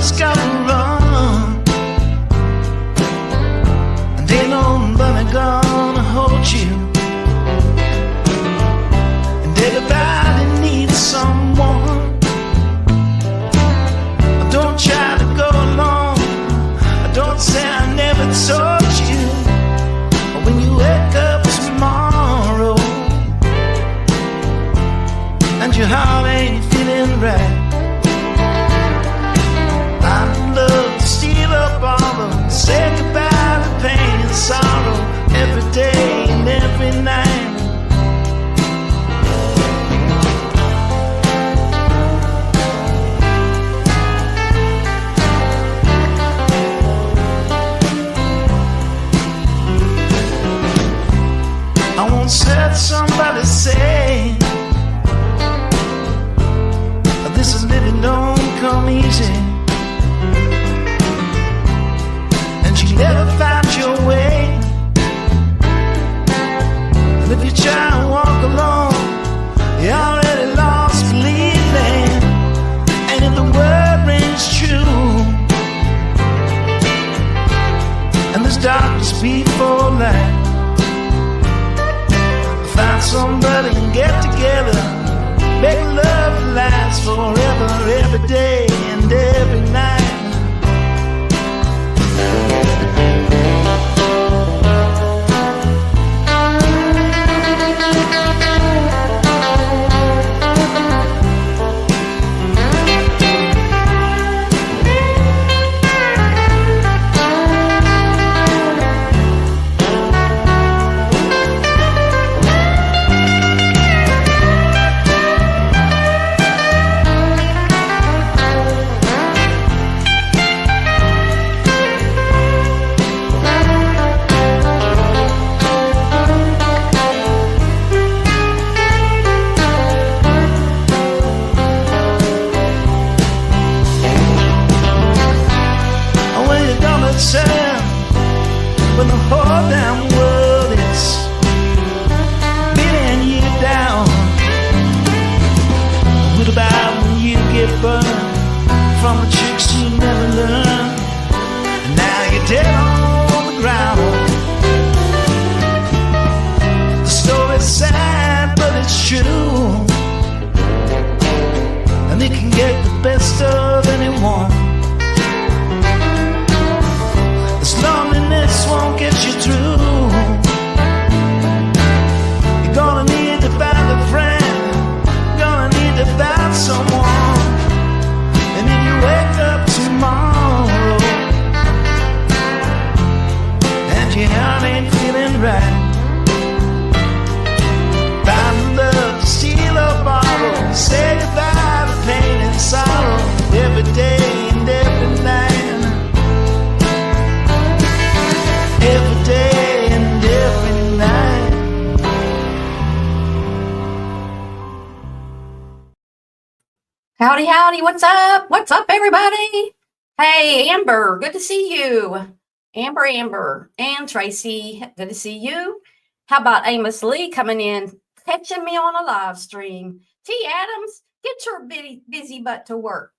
just gotta run, and ain't nobody gonna hold you, and everybody needs someone. Don't try to go alone. Don't say I never told you. When you wake up tomorrow and your heart ain't feeling right, I'd love to steal up all of it, say goodbye to pain and sorrow every day and every night. I once heard somebody say, this is living don't come easy, and you never find your way. And if you try and walk alone, you already lost believing. And if the word rings true, and there's darkness before light, find somebody and get together, make love last forever, every day and every night. When the whole damn world is beating you down, what about when you get burned from the tricks you never learned, and now you're dead on the ground? The story's sad, but it's true, and it can get the best of anyone. Loneliness won't get you through. You're gonna need to find a friend, gonna need to find someone. And if you wake up tomorrow and your heart ain't feeling right, find love to steal or borrow, say goodbye to pain and sorrow every day and every night. Every day and every night. Howdy, howdy, what's up? What's up, everybody? Hey, Amber, good to see you. Amber, and Tracy, good to see you. How about Amos Lee coming in, catching me on a live stream? T. Adams, get your busy butt to work.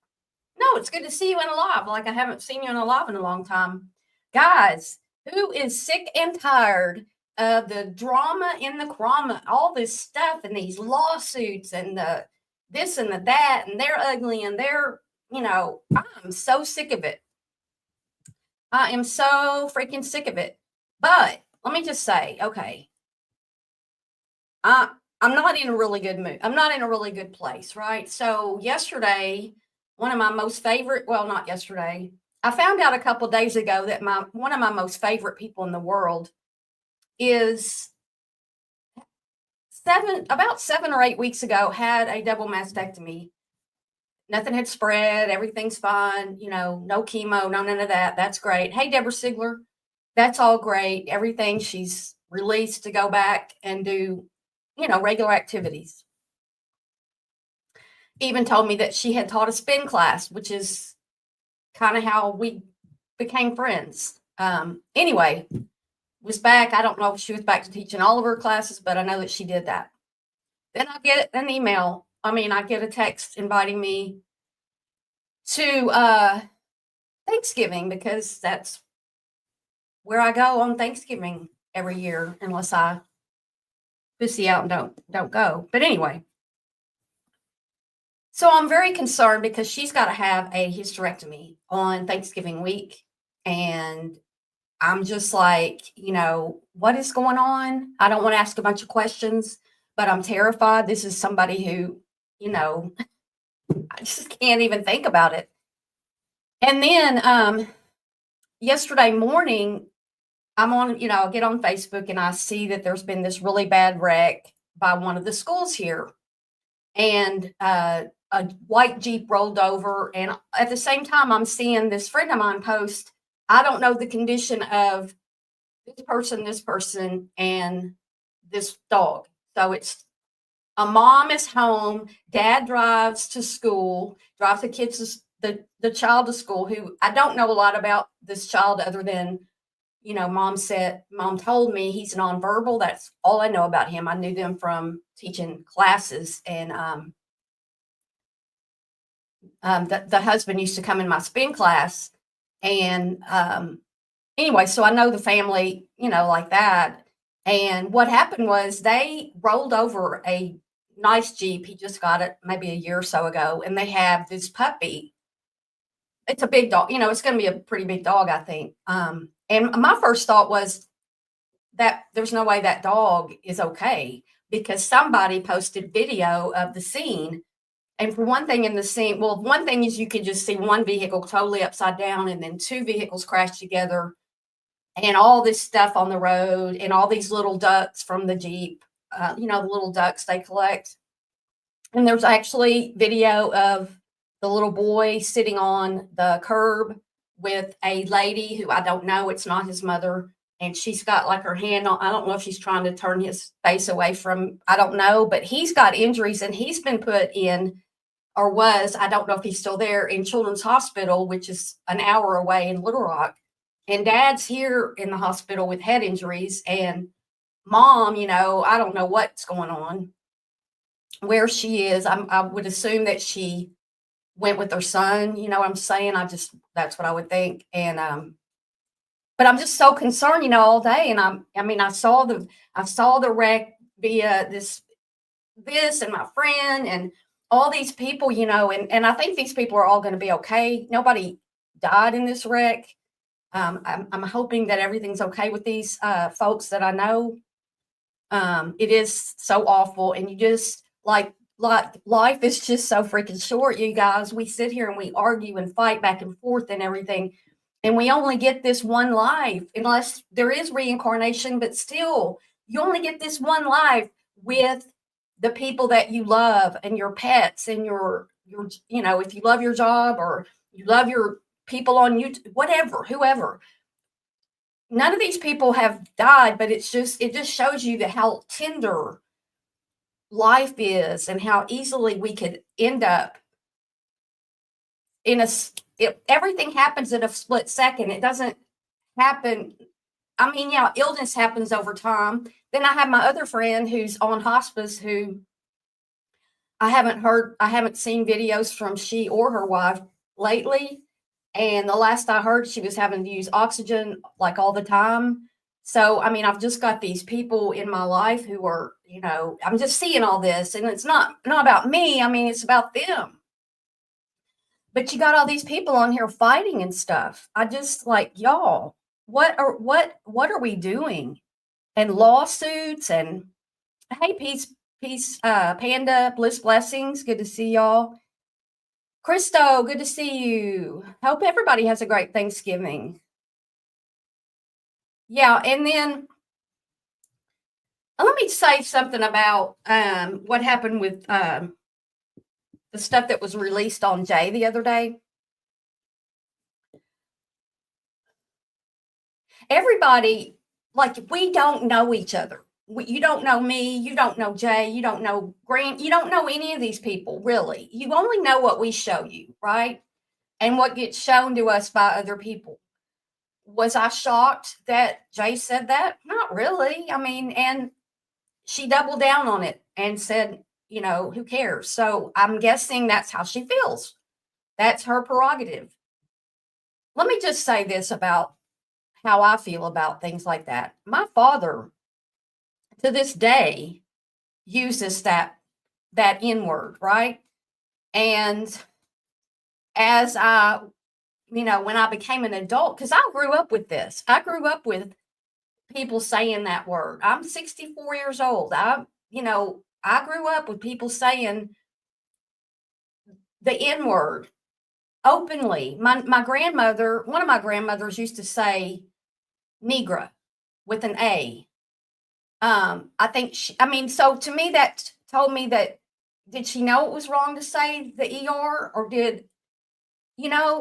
No, it's good to see you in a live, like I haven't seen you in a live in a long time. Guys, who is sick and tired of the drama in the crama, all this stuff and these lawsuits and the this and the that, and they're ugly and they're, I'm so sick of it. I am so freaking sick of it. But let me just say, okay, I'm not in a really good mood. I'm not in a really good place, right? So yesterday, one of my most favorite, well, not yesterday, I found out a couple of days ago that one of my most favorite people in the world is about 7 or 8 weeks ago, had a double mastectomy. Nothing had spread. Everything's fine. No chemo, no none of that. That's great. Hey, Deborah Sigler, that's all great. Everything, she's released to go back and do, regular activities. Even told me that she had taught a spin class, which is kind of how we became friends. Anyway, was back. I don't know if she was back to teaching all of her classes, but I know that she did that. Then I get an email. I get a text inviting me to Thanksgiving, because that's where I go on Thanksgiving every year, unless I pussy out and don't go. But anyway, so I'm very concerned because she's got to have a hysterectomy on Thanksgiving week. And I'm just like, what is going on? I don't want to ask a bunch of questions, but I'm terrified. This is somebody who, I just can't even think about it. And then yesterday morning, I'm on, I get on Facebook and I see that there's been this really bad wreck by one of the schools here. And a white Jeep rolled over. And at the same time, I'm seeing this friend of mine post, I don't know the condition of this person, and this dog. So it's a mom is home, dad drives to school, drives the kids, the child to school, who I don't know a lot about this child other than, mom told me he's nonverbal. That's all I know about him. I knew them from teaching classes, and the husband used to come in my spin class. And anyway, so I know the family, like that. And what happened was they rolled over a nice Jeep. He just got it maybe a year or so ago. And they have this puppy. It's a big dog. It's going to be a pretty big dog, I think. And my first thought was that there's no way that dog is okay, because somebody posted video of the scene. And for one thing in the scene, well, one thing is you could just see one vehicle totally upside down and then two vehicles crash together and all this stuff on the road and all these little ducks from the Jeep, the little ducks they collect. And there's actually video of the little boy sitting on the curb with a lady who I don't know. It's not his mother. And she's got like her hand on, I don't know if she's trying to turn his face away from, I don't know, but he's got injuries and he's been put in, or was, I don't know if he's still there, in Children's Hospital, which is an hour away in Little Rock. And dad's here in the hospital with head injuries. And mom, I don't know what's going on, where she is. I would assume that she went with her son. You know what I'm saying? That's what I would think. And, but I'm just so concerned, all day. And I saw the wreck via this and my friend and all these people, and I think these people are all going to be okay. Nobody died in this wreck. I'm hoping that everything's okay with these folks that I know. It is so awful. And you just like life is just so freaking short, you guys. We sit here and we argue and fight back and forth and everything. And we only get this one life, unless there is reincarnation, but still, you only get this one life with the people that you love and your pets and your if you love your job or you love your people on YouTube, whatever, whoever. None of these people have died, but it just shows you how tender life is and how easily we could end up in everything happens in a split second. It doesn't happen. I mean, yeah, illness happens over time. Then I have my other friend who's on hospice, who I haven't seen videos from she or her wife lately. And the last I heard, she was having to use oxygen like all the time. So, I mean, I've just got these people in my life who are, I'm just seeing all this, and it's not about me. I mean, it's about them. But you got all these people on here fighting and stuff. I just like, y'all, what are we doing? And lawsuits and hey, peace, Panda, bliss, blessings. Good to see y'all. Christo, good to see you. Hope everybody has a great Thanksgiving. Yeah, and then let me say something about what happened with the stuff that was released on Jay the other day. Everybody, like, we don't know each other. You don't know me. You don't know Jay. You don't know Grant. You don't know any of these people, really. You only know what we show you, right? And what gets shown to us by other people. Was I shocked that Jay said that? Not really. I mean, and she doubled down on it and said, who cares? So I'm guessing that's how she feels. That's her prerogative. let me just say this about how I feel about things like that. My father, to this day, uses that N word, right? And as when I became an adult, because I grew up with this, I grew up with people saying that word. I'm 64 years old. I grew up with people saying the N word openly. My grandmother, one of my grandmothers used to say Negra with an A. I think so to me that told me that did she know it was wrong to say the ER or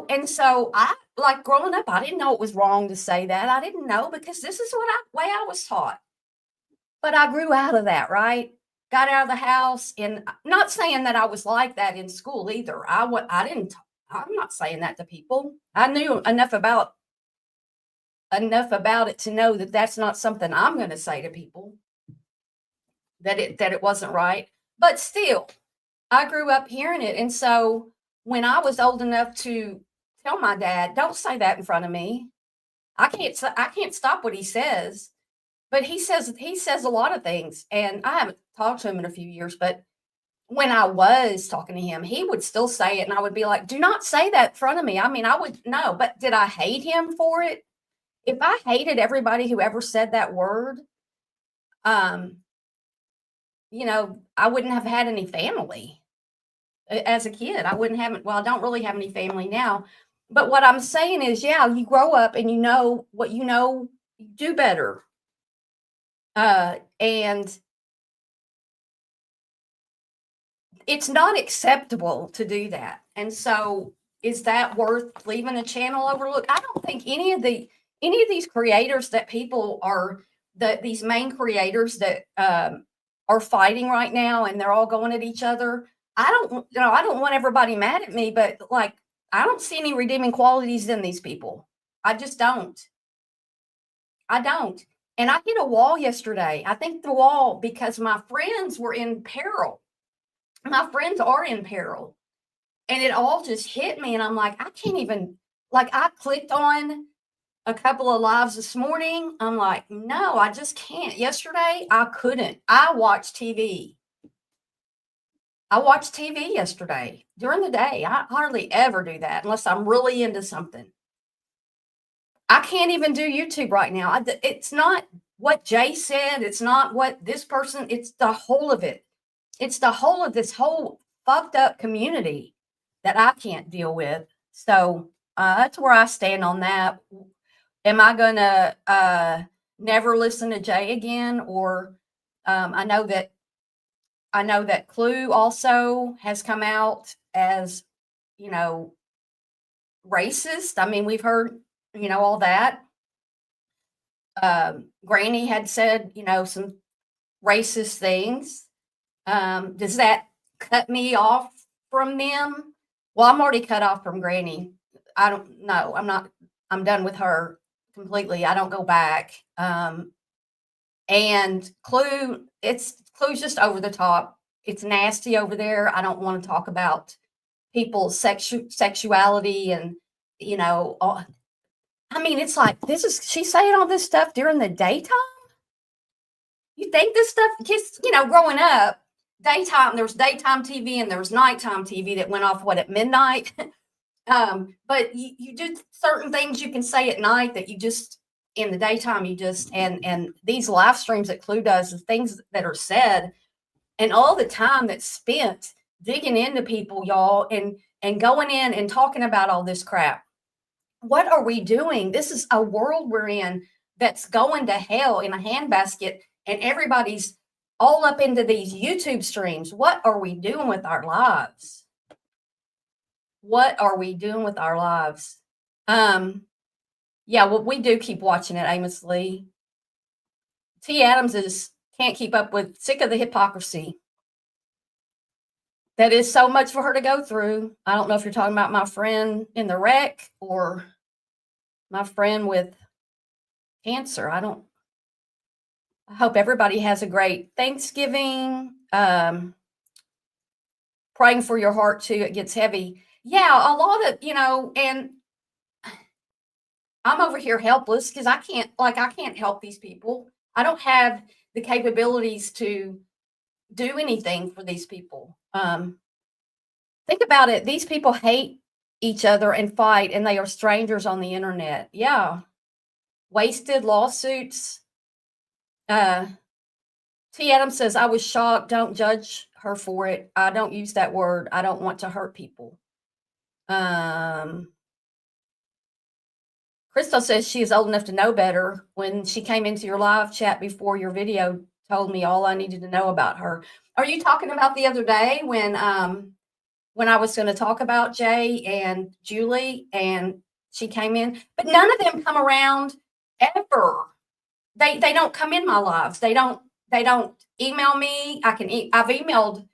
and so I like growing up, I didn't know it was wrong to say that. I didn't know because this is way I was taught. But I grew out of that, right? Got out of the house, and not saying that I was like that in school either. I'm not saying that to people. I knew enough about it to know that that's not something I'm going to say to people, that it wasn't right. But still, I grew up hearing it. And so when I was old enough to tell my dad, don't say that in front of me. I can't stop what he says. But he says a lot of things, and I haven't talked to him in a few years, but when I was talking to him, he would still say it, and I would be like, "Do not say that in front of me." I mean, I would no, but did I hate him for it? If I hated everybody who ever said that word, um, I wouldn't have had any family as a kid. I wouldn't have. Well, I don't really have any family now. But what I'm saying is, yeah, you grow up and you know what you know. You do better. And it's not acceptable to do that. And so is that worth leaving a channel overlooked? I don't think any of these creators that people are these main creators that are fighting right now and they're all going at each other. I don't want everybody mad at me, but like I don't see any redeeming qualities in these people. I just don't. I don't. And I hit a wall yesterday. I think the wall because my friends were in peril. My friends are in peril. And it all just hit me. And I'm like, I can't even, like, I clicked on a couple of lives this morning. I'm like, no, I just can't. Yesterday, I couldn't. I watched TV. I watched TV yesterday during the day. I hardly ever do that unless I'm really into something. I can't even do YouTube right now. It's not what Jay said. It's not what this person, it's the whole of it. It's the whole of this whole fucked up community that I can't deal with. So that's where I stand on that. Am I going to never listen to Jay again? Or I know that Clue also has come out as, racist. I mean, we've heard, all that. Granny had said, some racist things. Does that cut me off from them? Well, I'm already cut off from Granny. I don't know. I'm done with her completely. I don't go back. And Clue's just over the top. It's nasty over there. I don't want to talk about people's sexuality and, it's like she's saying all this stuff during the daytime. You think this stuff just, growing up, there was daytime TV and there was nighttime TV that went off at midnight. But you do certain things you can say at night that you just in the daytime you just and these live streams that Clue does, the things that are said and all the time that's spent digging into people, y'all, and going in and talking about all this crap. What are we doing? This is a world we're in that's going to hell in a handbasket, and everybody's all up into these YouTube streams. What are we doing with our lives? What are we doing with our lives? Yeah, well, we do keep watching it aimlessly. T. Adams can't keep up with, sick of the hypocrisy. That is so much for her to go through. I don't know if you're talking about my friend in the wreck or my friend with cancer. I hope everybody has a great Thanksgiving. Praying for your heart too. It gets heavy. Yeah, a lot of, and I'm over here helpless because I can't help these people. I don't have the capabilities to do anything for these people. Think about it. These people hate each other and fight, and they are strangers on the internet. Yeah. Wasted lawsuits. T. Adams says, I was shocked. Don't judge her for it. I don't use that word. I don't want to hurt people. Crystal says she is old enough to know better. When she came into your live chat before your video told me all I needed to know about her. Are you talking about the other day when I was going to talk about Jay and Julie and she came in? But none of them come around ever. They don't come in my lives. They don't email me. I've emailed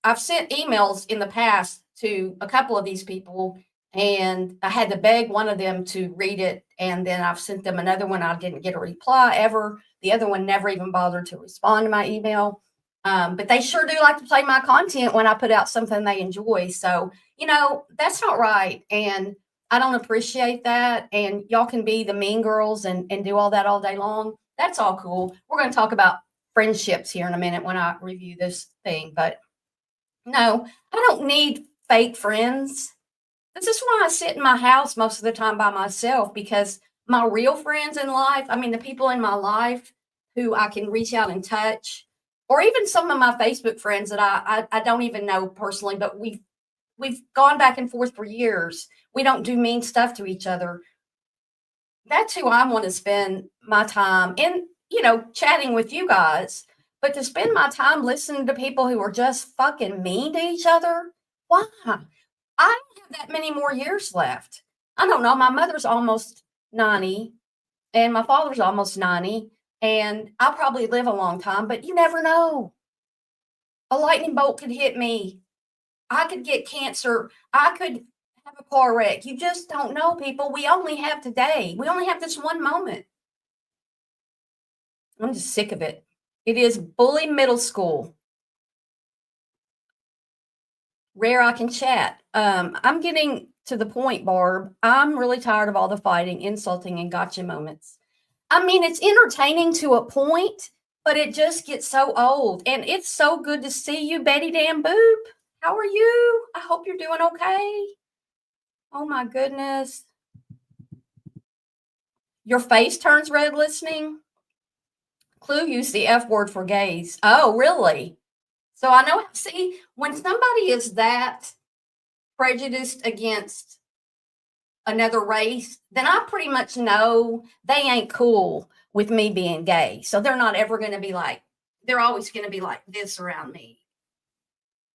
I've sent emails in the past to a couple of these people, and I had to beg one of them to read it, and then I've sent them another one. I didn't get a reply ever. The other one never even bothered to respond to my email. But they sure do like to play my content when I put out something they enjoy. So, that's not right. And I don't appreciate that. And y'all can be the mean girls and do all that all day long. That's all cool. We're going to talk about friendships here in a minute when I review this thing. But no, I don't need fake friends. This is why I sit in my house most of the time by myself, because my real friends in life, the people in my life who I can reach out and touch, or even some of my Facebook friends that I don't even know personally, but we've gone back and forth for years. We don't do mean stuff to each other. That's who I want to spend my time in, chatting with you guys. But to spend my time listening to people who are just fucking mean to each other, why? I don't have that many more years left. I don't know. My mother's almost 90 and my father's almost 90, and I'll probably live a long time, but you never know. A lightning bolt could hit me. I could get cancer. I could have a car wreck. You just don't know, people. We only have today. We only have this one moment. I'm just sick of it. It is bully middle school. Rare I can chat. I'm getting to the point, Barb. I'm really tired of all the fighting, insulting, and gotcha moments. It's entertaining to a point, but it just gets so old. And it's so good to see you, Betty Dan Boop. How are you? I hope you're doing okay. Oh my goodness. Your face turns red listening. Clue used the F word for gays. Oh, really? So I know, see, when somebody is that prejudiced against another race, then I pretty much know they ain't cool with me being gay. So they're not ever going to be like, they're always going to be like this around me.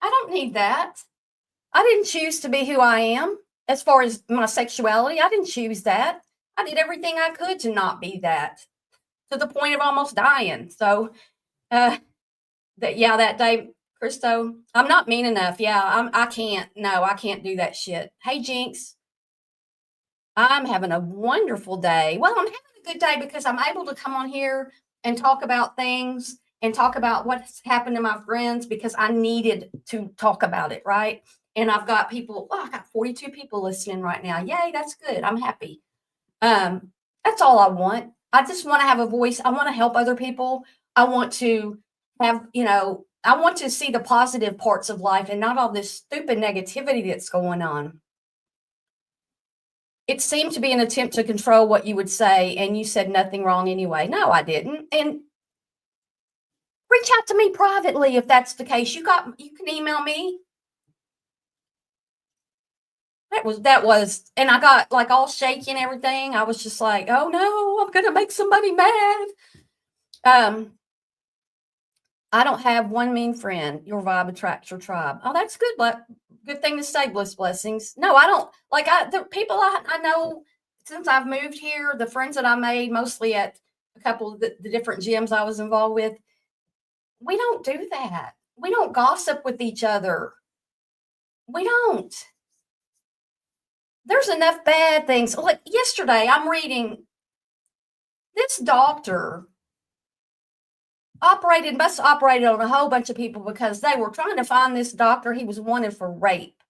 I don't need that. I didn't choose to be who I am as far as my sexuality. I didn't choose that. I did everything I could to not be that, to the point of almost dying. So, that day, Christo, I'm not mean enough. Yeah, I can't do that shit. Hey, Jinx, I'm having a wonderful day. Well, I'm having a good day because I'm able to come on here and talk about things and talk about what's happened to my friends, because I needed to talk about it, right? And I've got people, I got 42 people listening right now. Yay, that's good. I'm happy. That's all I want. I just want to have a voice. I want to help other people. I want to have, I want to see the positive parts of life and not all this stupid negativity that's going on. It seemed to be an attempt to control what you would say, and you said nothing wrong anyway. No, I didn't. And reach out to me privately if that's the case. You can email me. That was, and I got like all shaky and everything. I was just like, oh no, I'm gonna make somebody mad. I don't have one mean friend. Your vibe attracts your tribe. Oh, that's good. But good thing to say, blessings. No, I don't. Like the people I know since I've moved here, the friends that I made mostly at a couple of the different gyms I was involved with, we don't do that. We don't gossip with each other. We don't. There's enough bad things. Like yesterday, I'm reading this doctor must have operated on a whole bunch of people because they were trying to find this doctor. He was wanted for rape.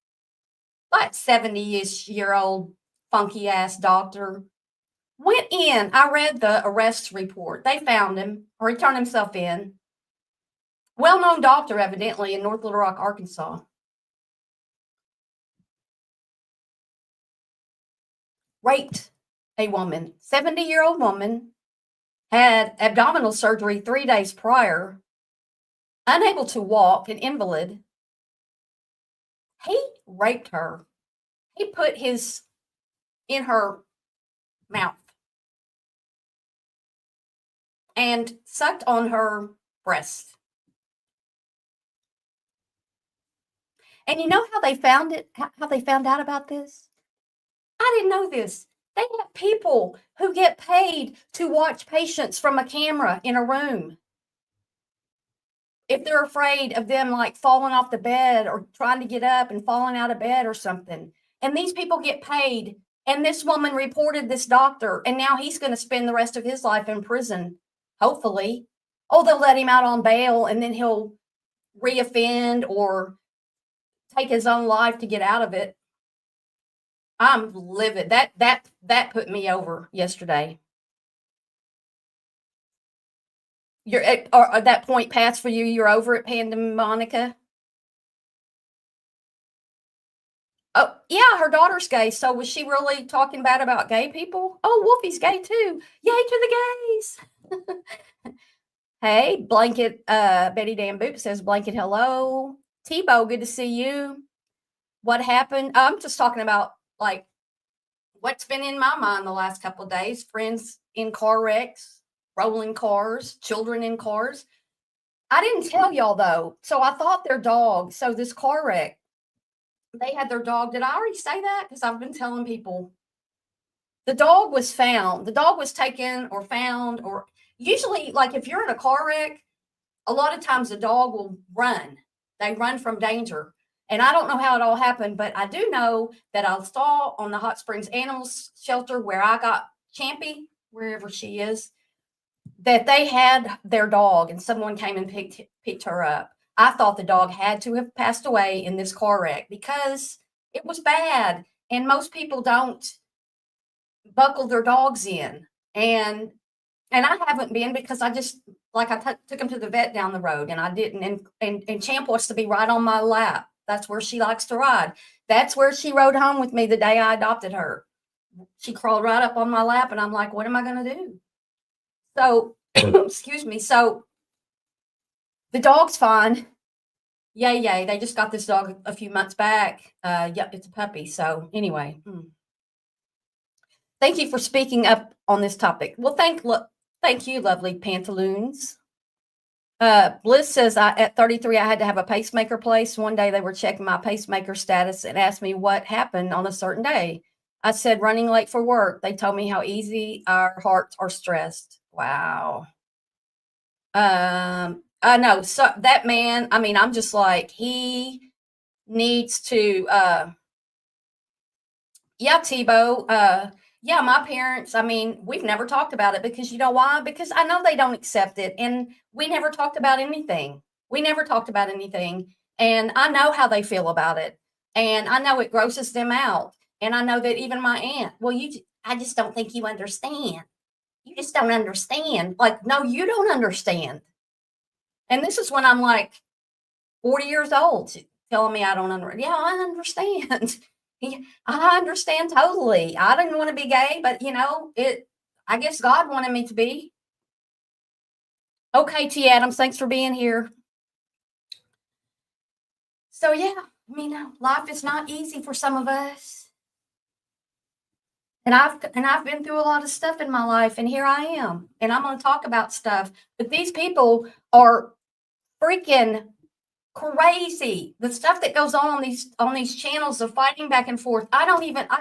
like 70-ish-year-old funky ass doctor, went in. I read the arrest report. They found him, or he turned himself in. Well-known doctor, evidently, in North Little Rock, Arkansas. Raped a woman, 70-year-old woman, had abdominal surgery 3 days prior, unable to walk, an invalid. He raped her. He put his in her mouth and sucked on her breast. And you know how they found it? How they found out about this? I didn't know this. They have people who get paid to watch patients from a camera in a room. If they're afraid of them like falling off the bed or trying to get up and falling out of bed or something. And these people get paid. And this woman reported this doctor, and now he's going to spend the rest of his life in prison, hopefully. Oh, they'll let him out on bail, and then he'll reoffend or take his own life to get out of it. I'm livid. That put me over yesterday. You're at that point past for you. You're over it, Panda Monica. Oh yeah, her daughter's gay. So was she really talking bad about gay people? Oh, Wolfie's gay too. Yay to the gays. Hey, Blanket. Betty Dan Boop says Blanket. Hello, Tebow. Good to see you. What happened? I'm just talking about like what's been in my mind the last couple of days. Friends in car wrecks, rolling cars, children in cars. I didn't tell y'all though. So I thought their dog. So this car wreck, they had their dog. Did I already say that? Because I've been telling people. The dog was found. The dog was taken or found, or usually like if you're in a car wreck, a lot of times the dog will run. They run from danger. And I don't know how it all happened, but I do know that I saw on the Hot Springs Animal Shelter where I got Champy, wherever she is, that they had their dog and someone came and picked her up. I thought the dog had to have passed away in this car wreck because it was bad. And most people don't buckle their dogs in. And I haven't been because I just, like I took him to the vet down the road and I didn't. And Champ wants to be right on my lap. That's where she likes to ride. That's where she rode home with me the day I adopted her. She crawled right up on my lap and I'm like, what am I going to do? So, excuse me. So the dog's fine. Yay, yay. They just got this dog a few months back. Yep, it's a puppy. So anyway, thank you for speaking up on this topic. Well, thank you, lovely pantaloons. Bliss says, at 33, I had to have a pacemaker placed. One day they were checking my pacemaker status and asked me what happened on a certain day. I said, running late for work. They told me how easy our hearts are stressed. Wow. I know. So that man, I mean, I'm just like, he needs to, yeah, Tebow, yeah, my parents, I mean, we've never talked about it because you know why? Because I know they don't accept it. And we never talked about anything. We never talked about anything. And I know how they feel about it. And I know it grosses them out. And I know that even my aunt, well, I just don't think you understand. You just don't understand. Like, no, you don't understand. And this is when I'm like 40 years old telling me I don't understand. Yeah, I understand. I understand totally. I didn't want to be gay, but you know, I guess God wanted me to be. Okay, T. Adams, thanks for being here. So yeah, I mean, life is not easy for some of us. And I've been through a lot of stuff in my life, and here I am. And I'm going to talk about stuff. But these people are freaking crazy. The stuff that goes on these channels of fighting back and forth. I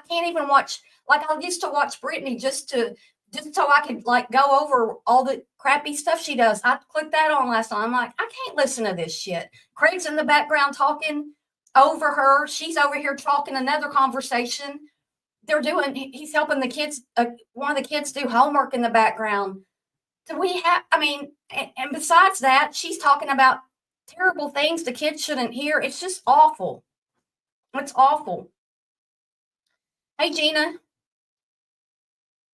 can't even watch. Like I used to watch Brittany just so I could like go over all the crappy stuff she does. I clicked that on last night. I'm like, I can't listen to this shit. Craig's in the background talking over her. She's over here talking another conversation. He's helping the kids. One of the kids do homework in the background. So and besides that, she's talking about terrible things the kids shouldn't hear. It's just awful. It's awful. Hey, Gina.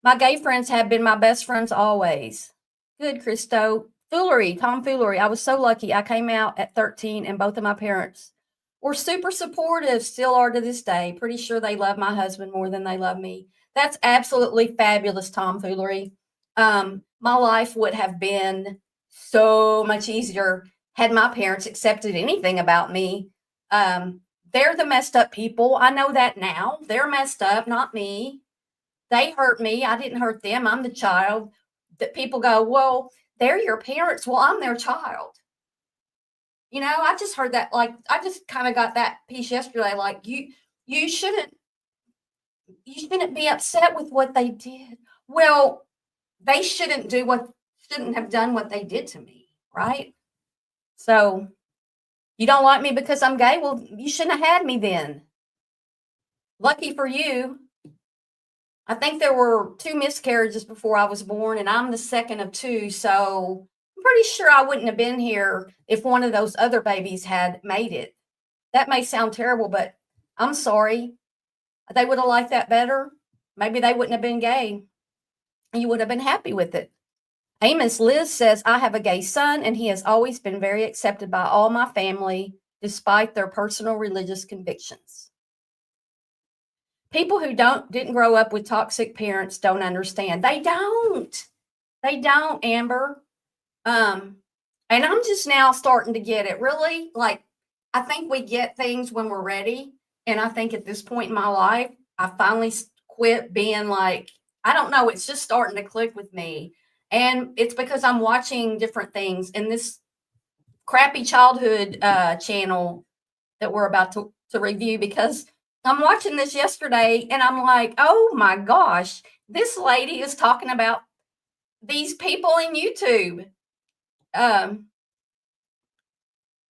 My gay friends have been my best friends always. Good, Christo. Foolery, tomfoolery. I was so lucky. I came out at 13 and both of my parents were super supportive, still are to this day. Pretty sure they love my husband more than they love me. That's absolutely fabulous tomfoolery. My life would have been so much easier had my parents accepted anything about me. They're the messed up people. I know that now. They're messed up, not me. They hurt me. I didn't hurt them. I'm the child. That people go, well, they're your parents. Well, I'm their child. You know, I just heard that. Like, I just kind of got that piece yesterday. Like, you shouldn't be upset with what they did. Well, they shouldn't have done what they did to me, right? So you don't like me because I'm gay? Well, you shouldn't have had me then. Lucky for you. I think there were 2 miscarriages before I was born, and I'm the second of 2. So I'm pretty sure I wouldn't have been here if one of those other babies had made it. That may sound terrible, but I'm sorry. They would have liked that better. Maybe they wouldn't have been gay. You would have been happy with it. Amos Liz says, I have a gay son, and he has always been very accepted by all my family, despite their personal religious convictions. People who didn't grow up with toxic parents don't understand. They don't, Amber. And I'm just now starting to get it. Really, like, I think we get things when we're ready. And I think at this point in my life, I finally quit being like, I don't know, it's just starting to click with me. And it's because I'm watching different things. And this crappy childhood channel that we're about to review, because I'm watching this yesterday and I'm like, oh my gosh, this lady is talking about these people in YouTube.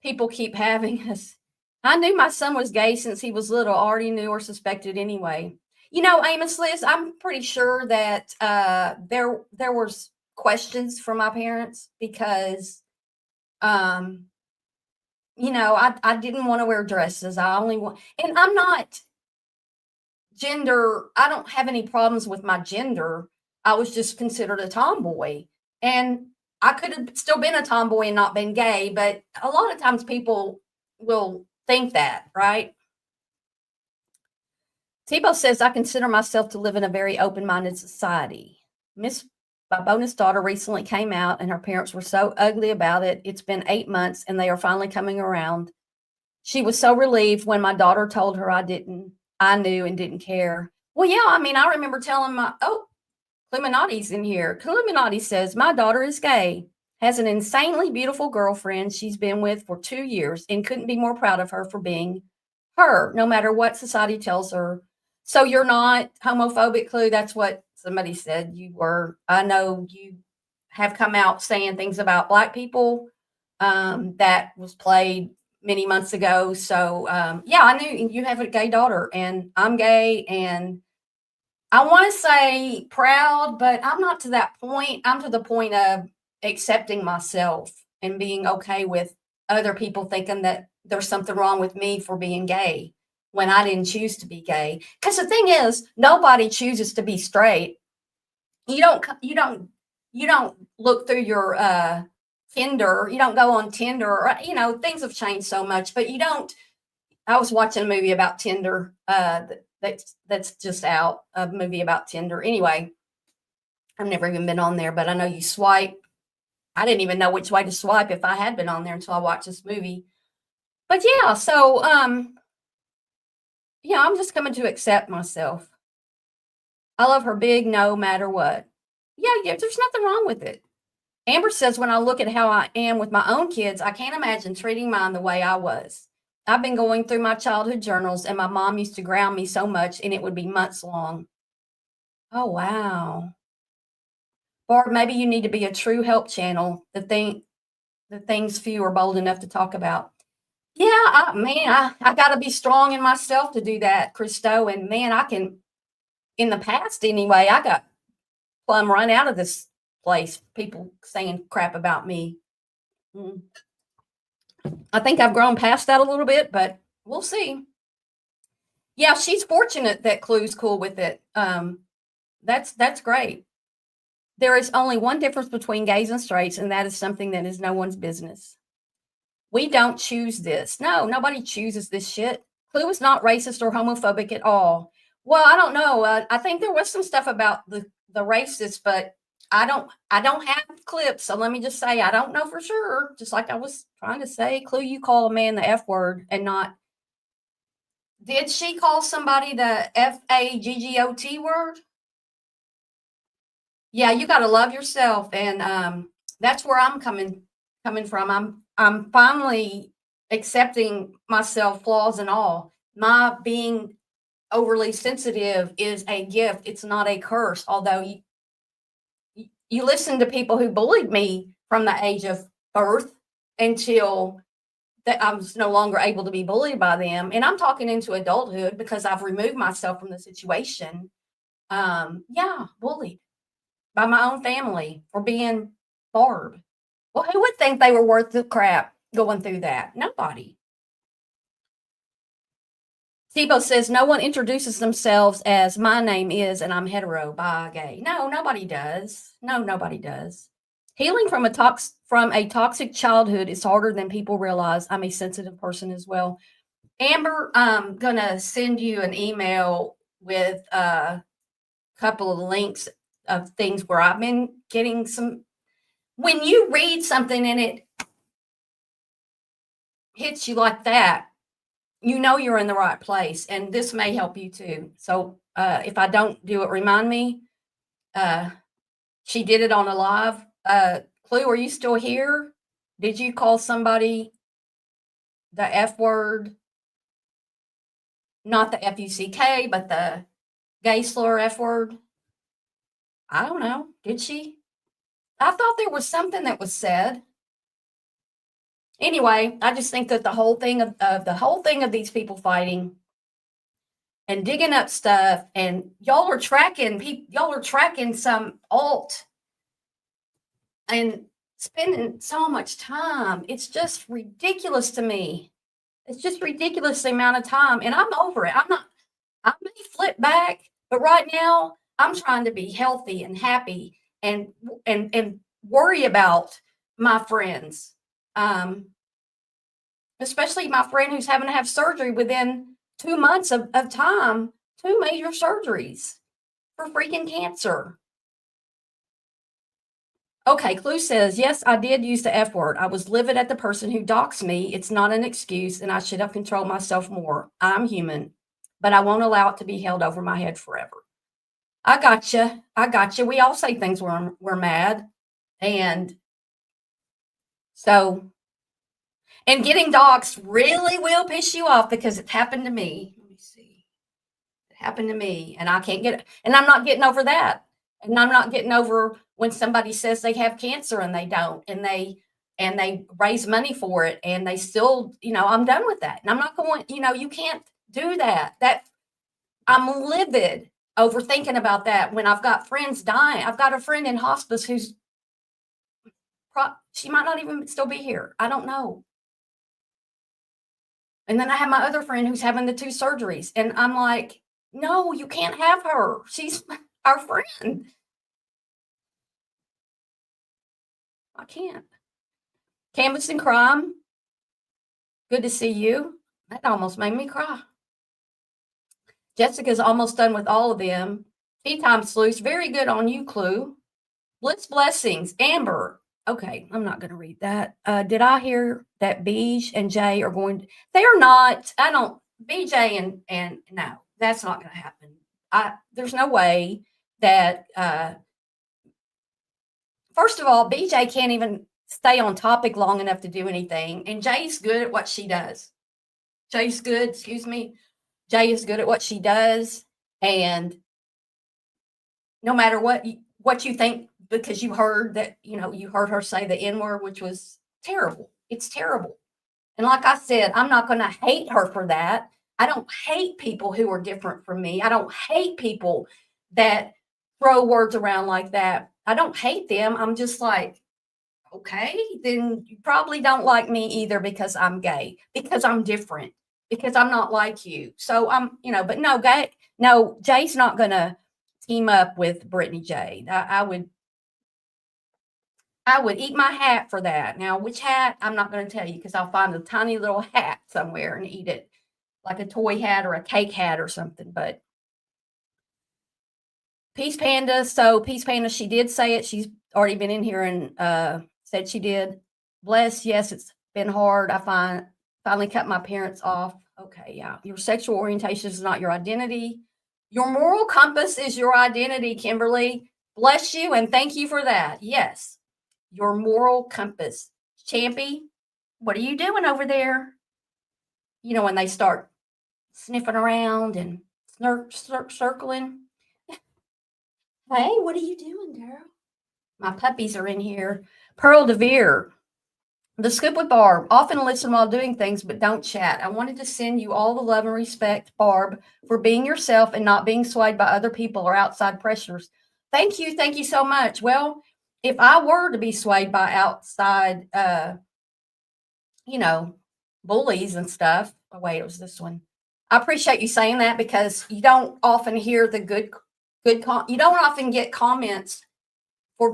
People keep having us. I knew my son was gay since he was little, already knew or suspected anyway. You know, Amos Liz, I'm pretty sure that there was questions from my parents because you know, I didn't want to wear dresses. And I'm not I don't have any problems with my gender. I was just considered a tomboy. And I could have still been a tomboy and not been gay, but a lot of times people will think that, right? Tebow says, I consider myself to live in a very open-minded society. My bonus daughter recently came out and her parents were so ugly about it. It's been 8 months and they are finally coming around. She was so relieved when my daughter told her I knew and didn't care. Well, yeah, I mean, I remember telling Cleminati's in here. Cleminati says, my daughter is gay, has an insanely beautiful girlfriend she's been with for 2 years and couldn't be more proud of her for being her, no matter what society tells her. So you're not homophobic, Clue? That's what somebody said you were. I know you have come out saying things about Black people. That was played many months ago. So, yeah, I knew you have a gay daughter, and I'm gay, and I want to say proud, but I'm not to that point. I'm to the point of accepting myself and being okay with other people thinking that there's something wrong with me for being gay when I didn't choose to be gay. Because the thing is, nobody chooses to be straight. You don't look through your Tinder. You don't go on Tinder. Or, you know, things have changed so much, but you don't. I was watching a movie about Tinder that's just out, a movie about Tinder. Anyway, I've never even been on there, but I know you swipe. I didn't even know which way to swipe if I had been on there until I watched this movie. But yeah, so yeah, I'm just coming to accept myself. I love her big no matter what. Yeah, there's nothing wrong with it. Amber says, when I look at how I am with my own kids, I can't imagine treating mine the way I was. I've been going through my childhood journals, and my mom used to ground me so much, and it would be months long. Oh, wow. Barb, maybe you need to be a true help channel, the things few are bold enough to talk about. Yeah, I got to be strong in myself to do that, Christo. And man, I can, in the past anyway, I got plumb run out of this place, people saying crap about me. I think I've grown past that a little bit, but we'll see. Yeah, she's fortunate that Clue's cool with it. That's great. There is only one difference between gays and straights, and that is something that is no one's business. We don't choose this. No, nobody chooses this shit. Clue is not racist or homophobic at all. Well, I don't know. I think there was some stuff about the racist, but I don't have clips. So let me just say I don't know for sure. Just like I was trying to say, Clue, you call a man the F word and not. Did she call somebody the FAGGOT word? Yeah, you got to love yourself, and that's where I'm coming from. I'm finally accepting myself, flaws and all. My being overly sensitive is a gift. It's not a curse. Although you listen to people who bullied me from the age of birth until that I was no longer able to be bullied by them, and I'm talking into adulthood because I've removed myself from the situation. Yeah, bullied by my own family for being Barb. Well, who would think they were worth the crap going through that? Nobody. Sibo says no one introduces themselves as my name is and I'm hetero, bi, gay. No, nobody does. No, nobody does. Healing from a toxic childhood is harder than people realize. I'm a sensitive person as well. Amber, I'm gonna send you an email with a couple of links of things where I've been getting some. When you read something and it hits you like that, you know you're in the right place, and this may help you too. So if I don't do it, remind me. She did it on a live. Clue, are you still here? Did you call somebody the F word? Not the F-U-C-K, but the gay slur F word? I don't know. Did she? I thought there was something that was said. Anyway, I just think that the whole thing of these people fighting and digging up stuff, and y'all are tracking some alt and spending so much time. It's just ridiculous to me. It's just ridiculous the amount of time, and I'm over it. I may flip back, but right now I'm trying to be healthy and happy and worry about my friends. Especially my friend who's having to have surgery within 2 months of time, 2 major surgeries for freaking cancer. Okay, Clue says, yes, I did use the F word. I was livid at the person who doxed me. It's not an excuse, and I should have controlled myself more. I'm human, but I won't allow it to be held over my head forever. I gotcha. We all say things when we're mad. And so, and getting doxed really will piss you off because it happened to me. Let me see. It happened to me, and I can't get it. And I'm not getting over that. And I'm not getting over when somebody says they have cancer and they don't, and they raise money for it, and they still, I'm done with that. And I'm not going, you can't do that. I'm livid over thinking about that when I've got friends dying. I've got a friend in hospice who's she might not even still be here. I don't know. And then I have my other friend who's having the 2 surgeries, and I'm like, no, you can't have her. She's our friend. I can't. Canvas and Crime. Good to see you. That almost made me cry. Jessica's almost done with all of them. Tea Time Sleuths. Very good on you, Clue. Blitz Blessings. Amber. Okay, I'm not going to read that. Did I hear that Beej and Jay are going? They are not. I don't. BJ and no, that's not going to happen. There's no way that. First of all, BJ can't even stay on topic long enough to do anything, and Jay's good at what she does. Jay is good at what she does, and no matter what you think, because you heard that, you heard her say the N-word, which was terrible. It's terrible. And like I said, I'm not going to hate her for that. I don't hate people who are different from me. I don't hate people that throw words around like that. I don't hate them. I'm just like, okay, then you probably don't like me either because I'm gay, because I'm different. because I'm not like you. So I'm, but no, Jay's not going to team up with Brittany J. I would eat my hat for that. Now, which hat? I'm not going to tell you because I'll find a tiny little hat somewhere and eat it like a toy hat or a cake hat or something. But Peace Panda. So Peace Panda, she did say it. She's already been in here and said she did. Bless. Yes, it's been hard. I finally cut my parents off. Okay, yeah. Your sexual orientation is not your identity. Your moral compass is your identity, Kimberly. Bless you and thank you for that. Yes. Your moral compass. Champy, what are you doing over there? When they start sniffing around and circling. Hey, what are you doing, girl? My puppies are in here. Pearl DeVere. The Scoop with Barb. Often listen while doing things, but don't chat. I wanted to send you all the love and respect, Barb, for being yourself and not being swayed by other people or outside pressures. Thank you. Thank you so much. Well, if I were to be swayed by outside, bullies and stuff. Oh, wait, it was this one. I appreciate you saying that because you don't often hear the you don't often get comments for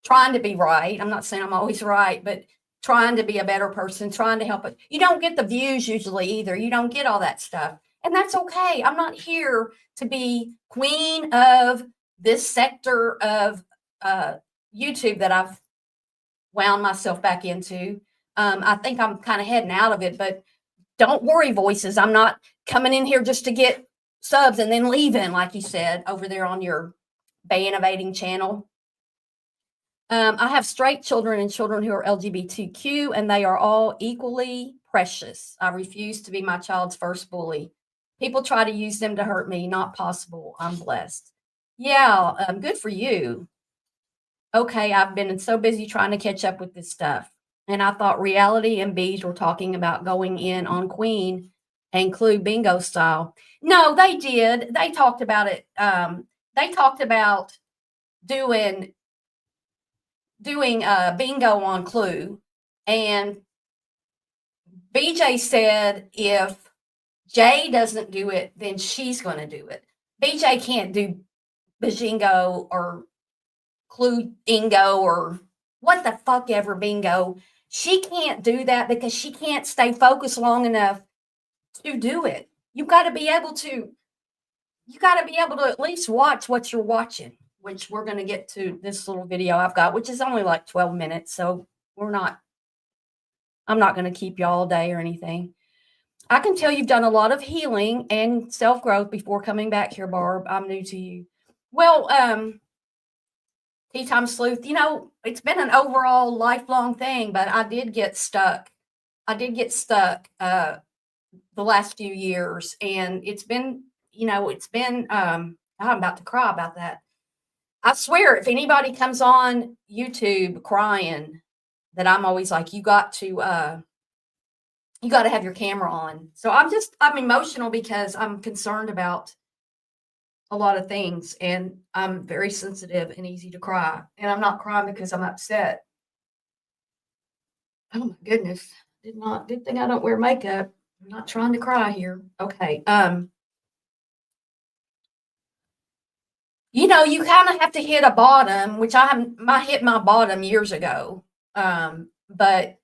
trying to be right. I'm not saying I'm always right, but trying to be a better person, trying to help it. You don't get the views usually either. You don't get all that stuff. And that's okay. I'm not here to be queen of this sector of YouTube that I've wound myself back into. I think I'm kind of heading out of it, but don't worry, voices. I'm not coming in here just to get subs and then leaving, like you said, over there on your Bay Innovating channel. I have straight children and children who are LGBTQ, and they are all equally precious. I refuse to be my child's first bully. People try to use them to hurt me. Not possible. I'm blessed. Yeah, good for you. Okay, I've been so busy trying to catch up with this stuff. And I thought Reality and Bees were talking about going in on Queen and Clue bingo style. No, they did. They talked about it. They talked about doing bingo on Clue. And BJ said if Jay doesn't do it, then she's going to do it. BJ can't do Bajingo or Clue Ingo or what the fuck ever bingo. She can't do that because she can't stay focused long enough to do it. You got to be able to at least watch what you're watching, which we're going to get to this little video I've got, which is only like 12 minutes. So I'm not going to keep you all day or anything. I can tell you've done a lot of healing and self-growth before coming back here, Barb. I'm new to you. Well, Tea Time Sleuth, it's been an overall lifelong thing, but I did get stuck. The last few years, and it's been, I'm about to cry about that. I swear, if anybody comes on YouTube crying, that I'm always like, you got to have your camera on. So I'm emotional because I'm concerned about a lot of things, and I'm very sensitive and easy to cry. And I'm not crying because I'm upset. Oh my goodness. Good thing I don't wear makeup. I'm not trying to cry here. Okay. You kind of have to hit a bottom, which I hit my bottom years ago. But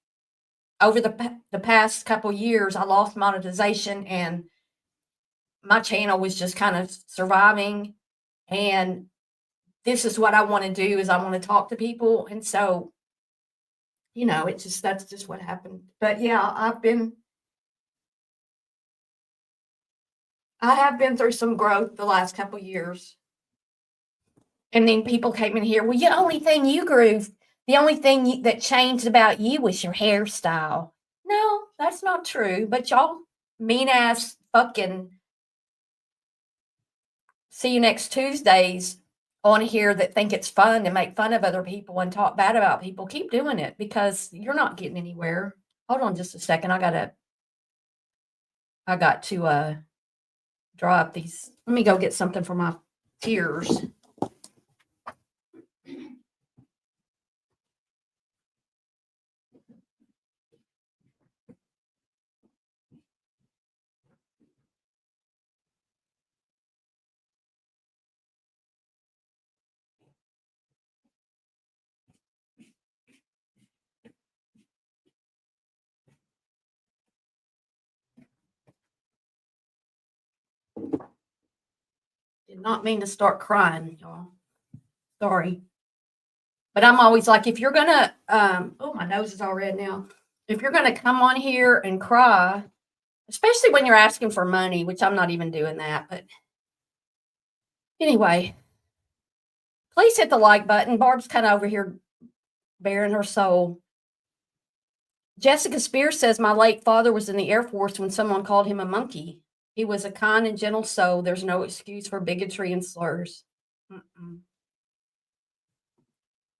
over the past couple years, I lost monetization and my channel was just kind of surviving. And this is what I want to do is I want to talk to people. And so, that's just what happened. But yeah, I have been through some growth the last couple years. And then people came in here, well, the only thing that changed about you was your hairstyle. No, that's not true. But y'all mean ass fucking see you next Tuesdays on here that think it's fun to make fun of other people and talk bad about people. Keep doing it because you're not getting anywhere. Hold on just a second. I got to draw up these. Let me go get something for my tears. Did not mean to start crying, y'all. Sorry. But I'm always like, if you're gonna, oh, my nose is all red now. If you're gonna come on here and cry, especially when you're asking for money, which I'm not even doing that, but anyway, please hit the like button. Barb's kind of over here bearing her soul. Jessica Spears says, my late father was in the Air Force when someone called him a monkey. He was a kind and gentle soul. There's no excuse for bigotry and slurs.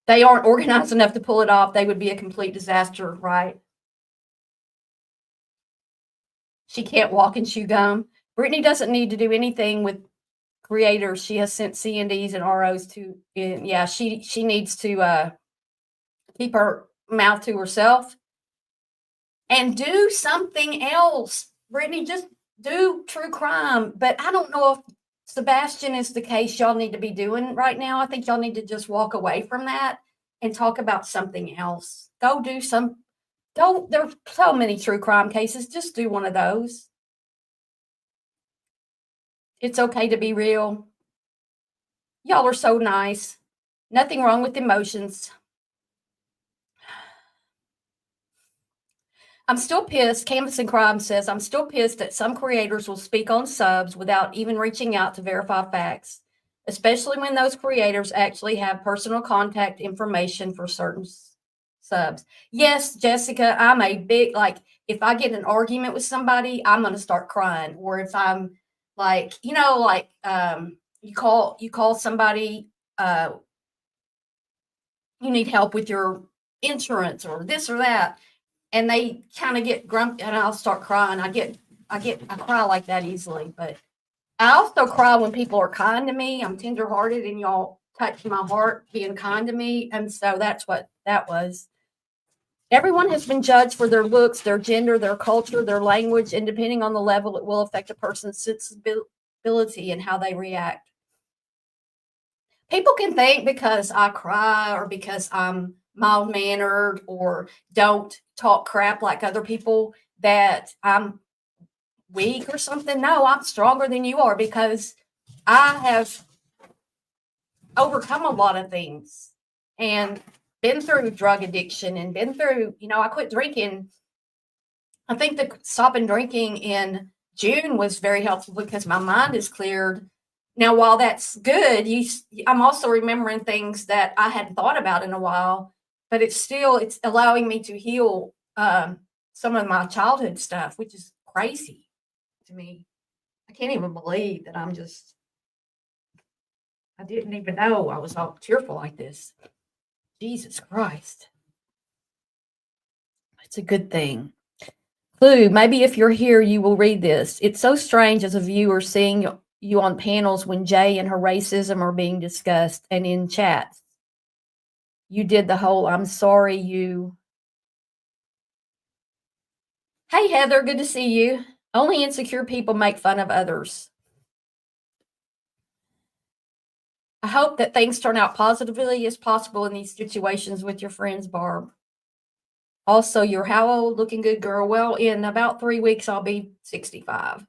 They aren't organized enough to pull it off. They would be a complete disaster, right? She can't walk and chew gum. Brittany doesn't need to do anything with creators. She has sent C&Ds and ROs to, yeah, she needs to keep her mouth to herself and do something else. Brittany, just do true crime. But I don't know if Sebastian is the case y'all need to be doing right now. I think y'all need to just walk away from that and talk about something else. There's so many true crime cases. Just do one of those. It's okay to be real. Y'all are so nice. Nothing wrong with emotions. I'm still pissed. Canvas and Crime says, I'm still pissed that some creators will speak on subs without even reaching out to verify facts, especially when those creators actually have personal contact information for certain subs. Yes, Jessica, I'm a big, like, if I get an argument with somebody, I'm going to start crying. Or if I'm like, you call somebody, you need help with your insurance or this or that, and they kind of get grumpy, and I'll start crying. I cry like that easily. But I also cry when people are kind to me. I'm tenderhearted, and y'all touch my heart being kind to me. And so that's what that was. Everyone has been judged for their looks, their gender, their culture, their language, and depending on the level, it will affect a person's sensibility and how they react. People can think because I cry or because I'm mild-mannered or don't talk crap like other people that I'm weak or something. No, I'm stronger than you are because I have overcome a lot of things and been through drug addiction and been through, I quit drinking. I think that stopping drinking in June was very helpful because my mind is cleared. Now, while that's good, I'm also remembering things that I hadn't thought about in a while, but it's allowing me to heal some of my childhood stuff, which is crazy to me. I can't even believe that I didn't even know I was all tearful like this. Jesus Christ. It's a good thing. Clue, maybe if you're here, you will read this. It's so strange as a viewer seeing you on panels when Jay and her racism are being discussed and in chats. You did the whole, I'm sorry you. Hey, Heather, good to see you. Only insecure people make fun of others. I hope that things turn out positively as possible in these situations with your friends, Barb. Also, you're how old? Looking good, girl. Well, in about 3 weeks, I'll be 65.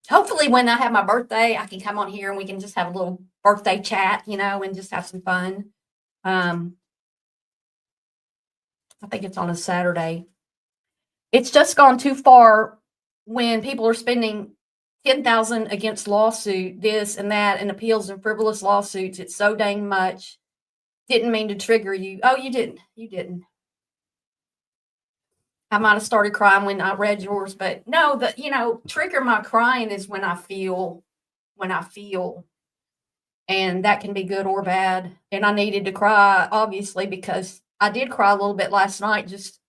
Hopefully, when I have my birthday, I can come on here and we can just have a little birthday chat, and just have some fun. I think it's on a Saturday. It's just gone too far when people are spending $10,000 against lawsuit, this and that, and appeals and frivolous lawsuits. It's so dang much. Didn't mean to trigger you. Oh, you didn't. You didn't. I might have started crying when I read yours, but no, trigger my crying is when I feel, and that can be good or bad. And I needed to cry, obviously, because I did cry a little bit last night, just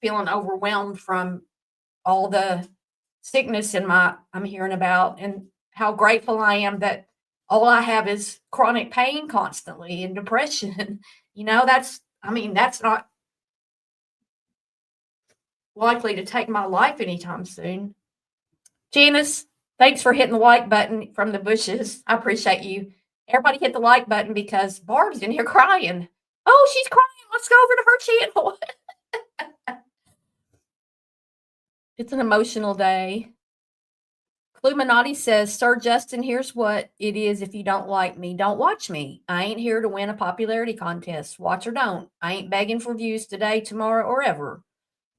feeling overwhelmed from all the sickness I'm hearing about, and how grateful I am that all I have is chronic pain constantly and depression. That's not likely to take my life anytime soon. Janice, thanks for hitting the like button from the bushes. I appreciate you. Everybody hit the like button because Barb's in here crying. Oh, she's crying. Let's go over to her channel. It's an emotional day. Cluminati says, Sir Justin, here's what it is. If you don't like me, don't watch me. I ain't here to win a popularity contest. Watch or don't. I ain't begging for views today, tomorrow, or ever.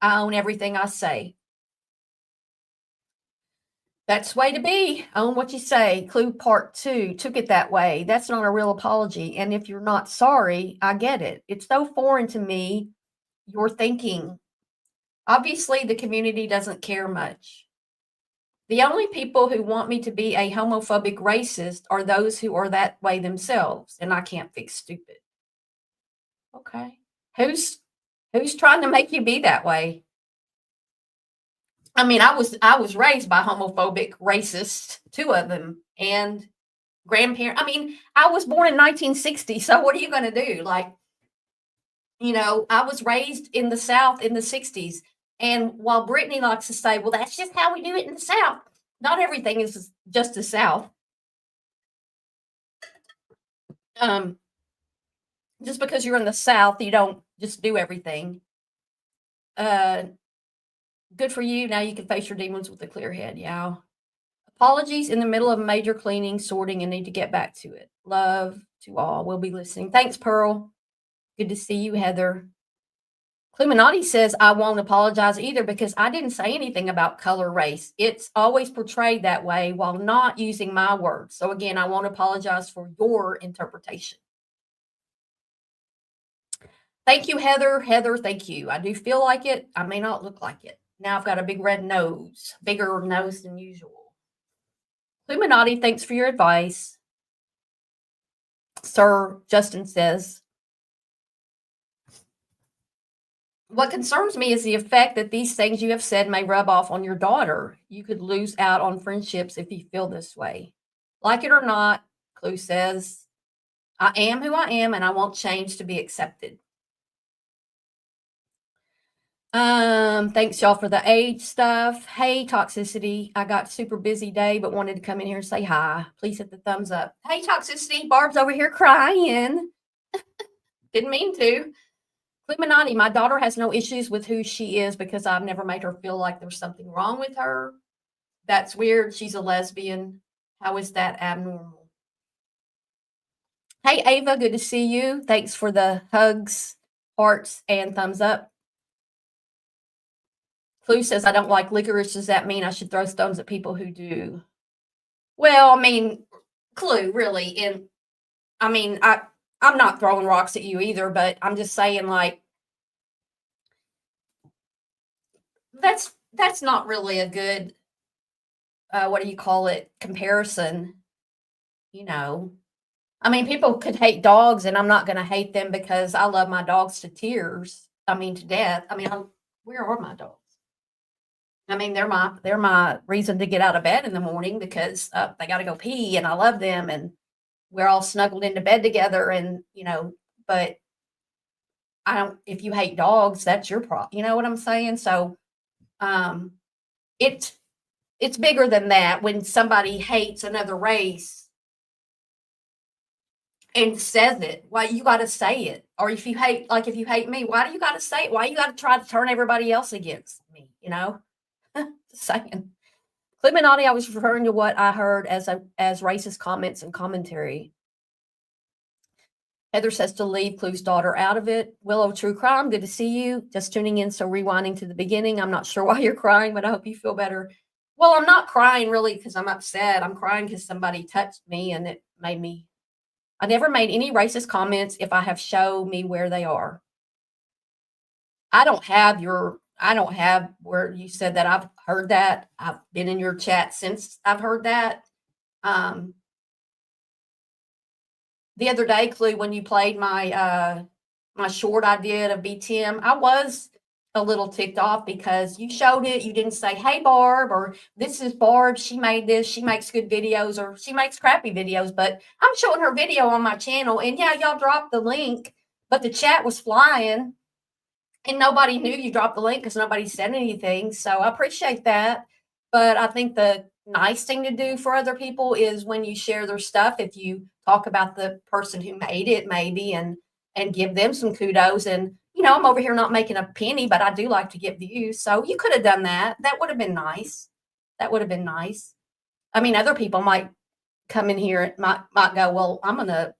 I own everything I say. That's the way to be. Own what you say. Clue part 2. Took it that way. That's not a real apology. And if you're not sorry, I get it. It's so foreign to me, your thinking. Obviously, the community doesn't care much. The only people who want me to be a homophobic racist are those who are that way themselves, and I can't fix stupid. Okay. Who's trying to make you be that way? I mean, I was raised by homophobic racists, 2 of them, and grandparents. I mean, I was born in 1960, so what are you going to do? Like, I was raised in the South in the 60s. And while Brittany likes to say, well, that's just how we do it in the South, not everything is just the South. Just because you're in the South, you don't just do everything. Good for you. Now you can face your demons with a clear head. Yeah. Apologies in the middle of major cleaning, sorting, and need to get back to it. Love to all. We'll be listening. Thanks, Pearl. Good to see you, Heather. Cluminati says, I won't apologize either because I didn't say anything about color race. It's always portrayed that way while not using my words. So again, I won't apologize for your interpretation. Thank you, Heather. Heather, thank you. I do feel like it. I may not look like it. Now I've got a big red nose, bigger nose than usual. Cluminati, thanks for your advice. Sir Justin says, what concerns me is the effect that these things you have said may rub off on your daughter. You could lose out on friendships if you feel this way. Like it or not, Clue says, I am who I am and I won't change to be accepted. Thanks y'all for the age stuff. Hey, Toxicity. I got a super busy day, but wanted to come in here and say hi. Please hit the thumbs up. Hey, Toxicity. Barb's over here crying. Didn't mean to. Cluminati, my daughter has no issues with who she is because I've never made her feel like there's something wrong with her. That's weird. She's a lesbian. How is that abnormal? Hey, Ava, good to see you. Thanks for the hugs, hearts, and thumbs up. Clue says, I don't like licorice. Does that mean I should throw stones at people who do? Well, I mean, Clue, really. And I mean, I'm not throwing rocks at you either, but I'm just saying, like, that's not really a good, what do you call it, comparison. I mean, people could hate dogs, and I'm not going to hate them because I love my dogs to tears. I mean, to death. I mean, where are my dogs? I mean, they're my reason to get out of bed in the morning because they got to go pee, and I love them, and we're all snuggled into bed together, and but I don't. If you hate dogs, that's your problem. You know what I'm saying? So, it's bigger than that. When somebody hates another race and says it, why you got to say it? Or if you hate me, why do you got to say it? Why you got to try to turn everybody else against me? Just saying. Cluminati, I was referring to what I heard as racist comments and commentary. Heather says to leave Clue's daughter out of it. Willow, True Crime, good to see you. Just tuning in, so rewinding to the beginning. I'm not sure why you're crying, but I hope you feel better. Well, I'm not crying really because I'm upset. I'm crying because somebody touched me and it made me. I never made any racist comments if I have show me where they are. I don't have where you said that. I've heard that. I've been in your chat since I've heard that. The other day, Clue, when you played my my short I did of BTM, I was a little ticked off because you showed it. You didn't say, hey, Barb, or this is Barb. She made this. She makes good videos, or she makes crappy videos. But I'm showing her video on my channel. And yeah, y'all dropped the link, but the chat was flying. And nobody knew you dropped the link because nobody said anything. So I appreciate that. But I think the nice thing to do for other people is when you share their stuff, if you talk about the person who made it maybe and give them some kudos. And, I'm over here not making a penny, but I do like to get views. So you could have done that. That would have been nice. I mean, other people might come in here and might go, well, I'm going to,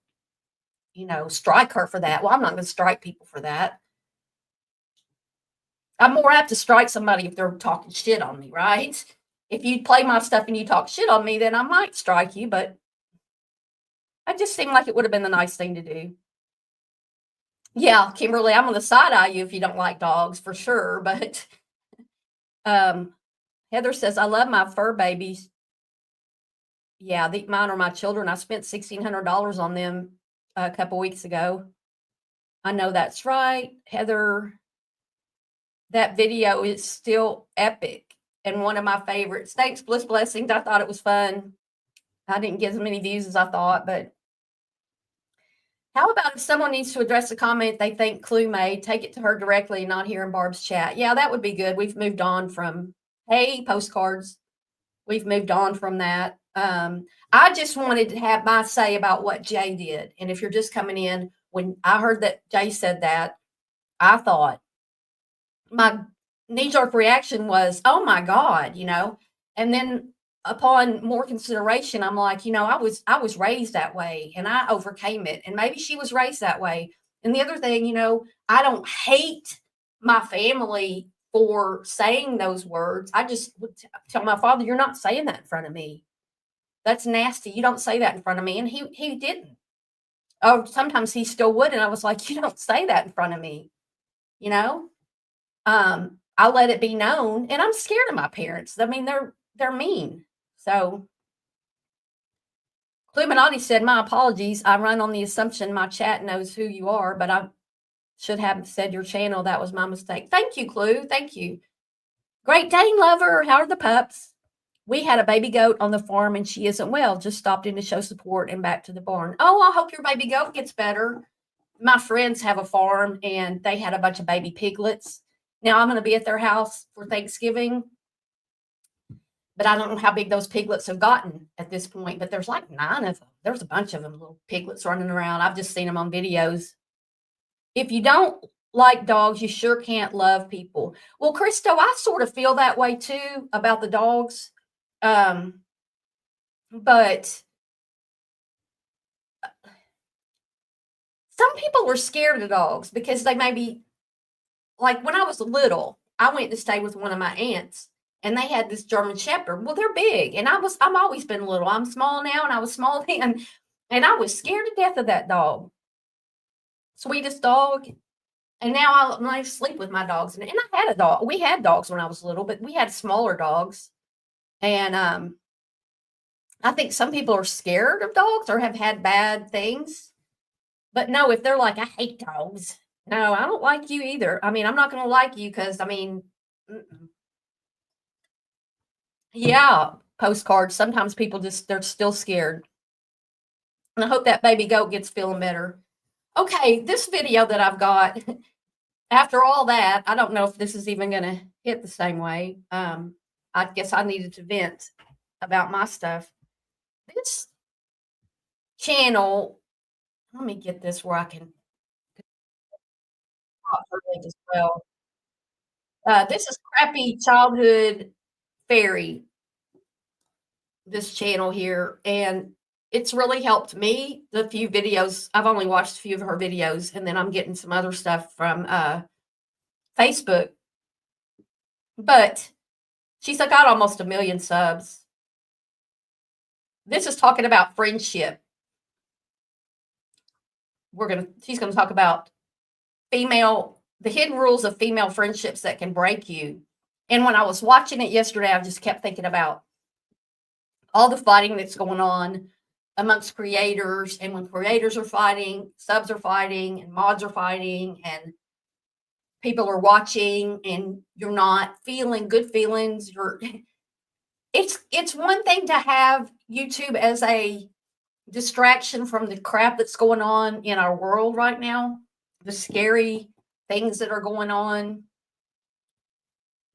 strike her for that. Well, I'm not going to strike people for that. I'm more apt to strike somebody if they're talking shit on me, right? If you play my stuff and you talk shit on me, then I might strike you, but it just seemed like it would have been the nice thing to do. Yeah, Kimberly, I'm going to side eye you if you don't like dogs for sure. But Heather says, I love my fur babies. Yeah, mine are my children. I spent $1,600 on them a couple weeks ago. I know that's right. Heather, that video is still epic and one of my favorites. Thanks, Bliss Blessings. I thought it was fun. I didn't get as many views as I thought, but how about if someone needs to address a comment they think Clue made, take it to her directly and not here in Barb's chat? Yeah, that would be good. We've moved on from, hey, postcards. We've moved on from that. I just wanted to have my say about what Jay did. And if you're just coming in, when I heard that Jay said that, I thought my knee-jerk reaction was, oh my God, and then upon more consideration, I'm like, I was raised that way and I overcame it. And maybe she was raised that way. And the other thing, I don't hate my family for saying those words. I just would tell my father, you're not saying that in front of me. That's nasty. You don't say that in front of me. And he didn't. Oh, sometimes he still would. And I was like, you don't say that in front of me. I'll let it be known. And I'm scared of my parents. I mean, they're mean. So Cluminati said, my apologies. I run on the assumption my chat knows who you are, but I should have said your channel. That was my mistake. Thank you, Clue. Thank you. Great Dane lover. How are the pups? We had a baby goat on the farm and she isn't well. Just stopped in to show support and back to the barn. Oh, I hope your baby goat gets better. My friends have a farm and they had a bunch of baby piglets. Now I'm going to be at their house for Thanksgiving, but I don't know how big those piglets have gotten at this point, but there's like 9 of them. There's a bunch of them, little piglets running around. I've just seen them on videos. If you don't like dogs, you sure can't love people. Well, Christo, I sort of feel that way too about the dogs. But some people were scared of dogs because they maybe, like when I was little, I went to stay with one of my aunts and they had this German Shepherd. Well, they're big. And I've always been little. I'm small now and I was small then. And I was scared to death of that dog. Sweetest dog. And now I sleep with my dogs. And I had a dog. We had dogs when I was little, but we had smaller dogs. And I think some people are scared of dogs or have had bad things. But no, if they're like, I hate dogs. No, I don't like you either. I mean, I'm not going to like you because, yeah, postcards. Sometimes people they're still scared. And I hope that baby goat gets feeling better. Okay, this video that I've got, after all that, I don't know if this is even going to hit the same way. I guess I needed to vent about my stuff. This channel, let me get this where I can talk for it as well. This is Crappy Childhood Fairy, this channel here, and it's really helped me. The few videos, I've only watched a few of her videos, and then I'm getting some other stuff from Facebook. But she's got almost 1 million subs. This is talking about friendship. She's gonna talk about the hidden rules of female friendships that can break you. And when I was watching it yesterday, I just kept thinking about all the fighting that's going on amongst creators. And when creators are fighting, subs are fighting, and mods are fighting, and people are watching, and you're not feeling good feelings. It's one thing to have YouTube as a distraction from the crap that's going on in our world right now, the scary things that are going on,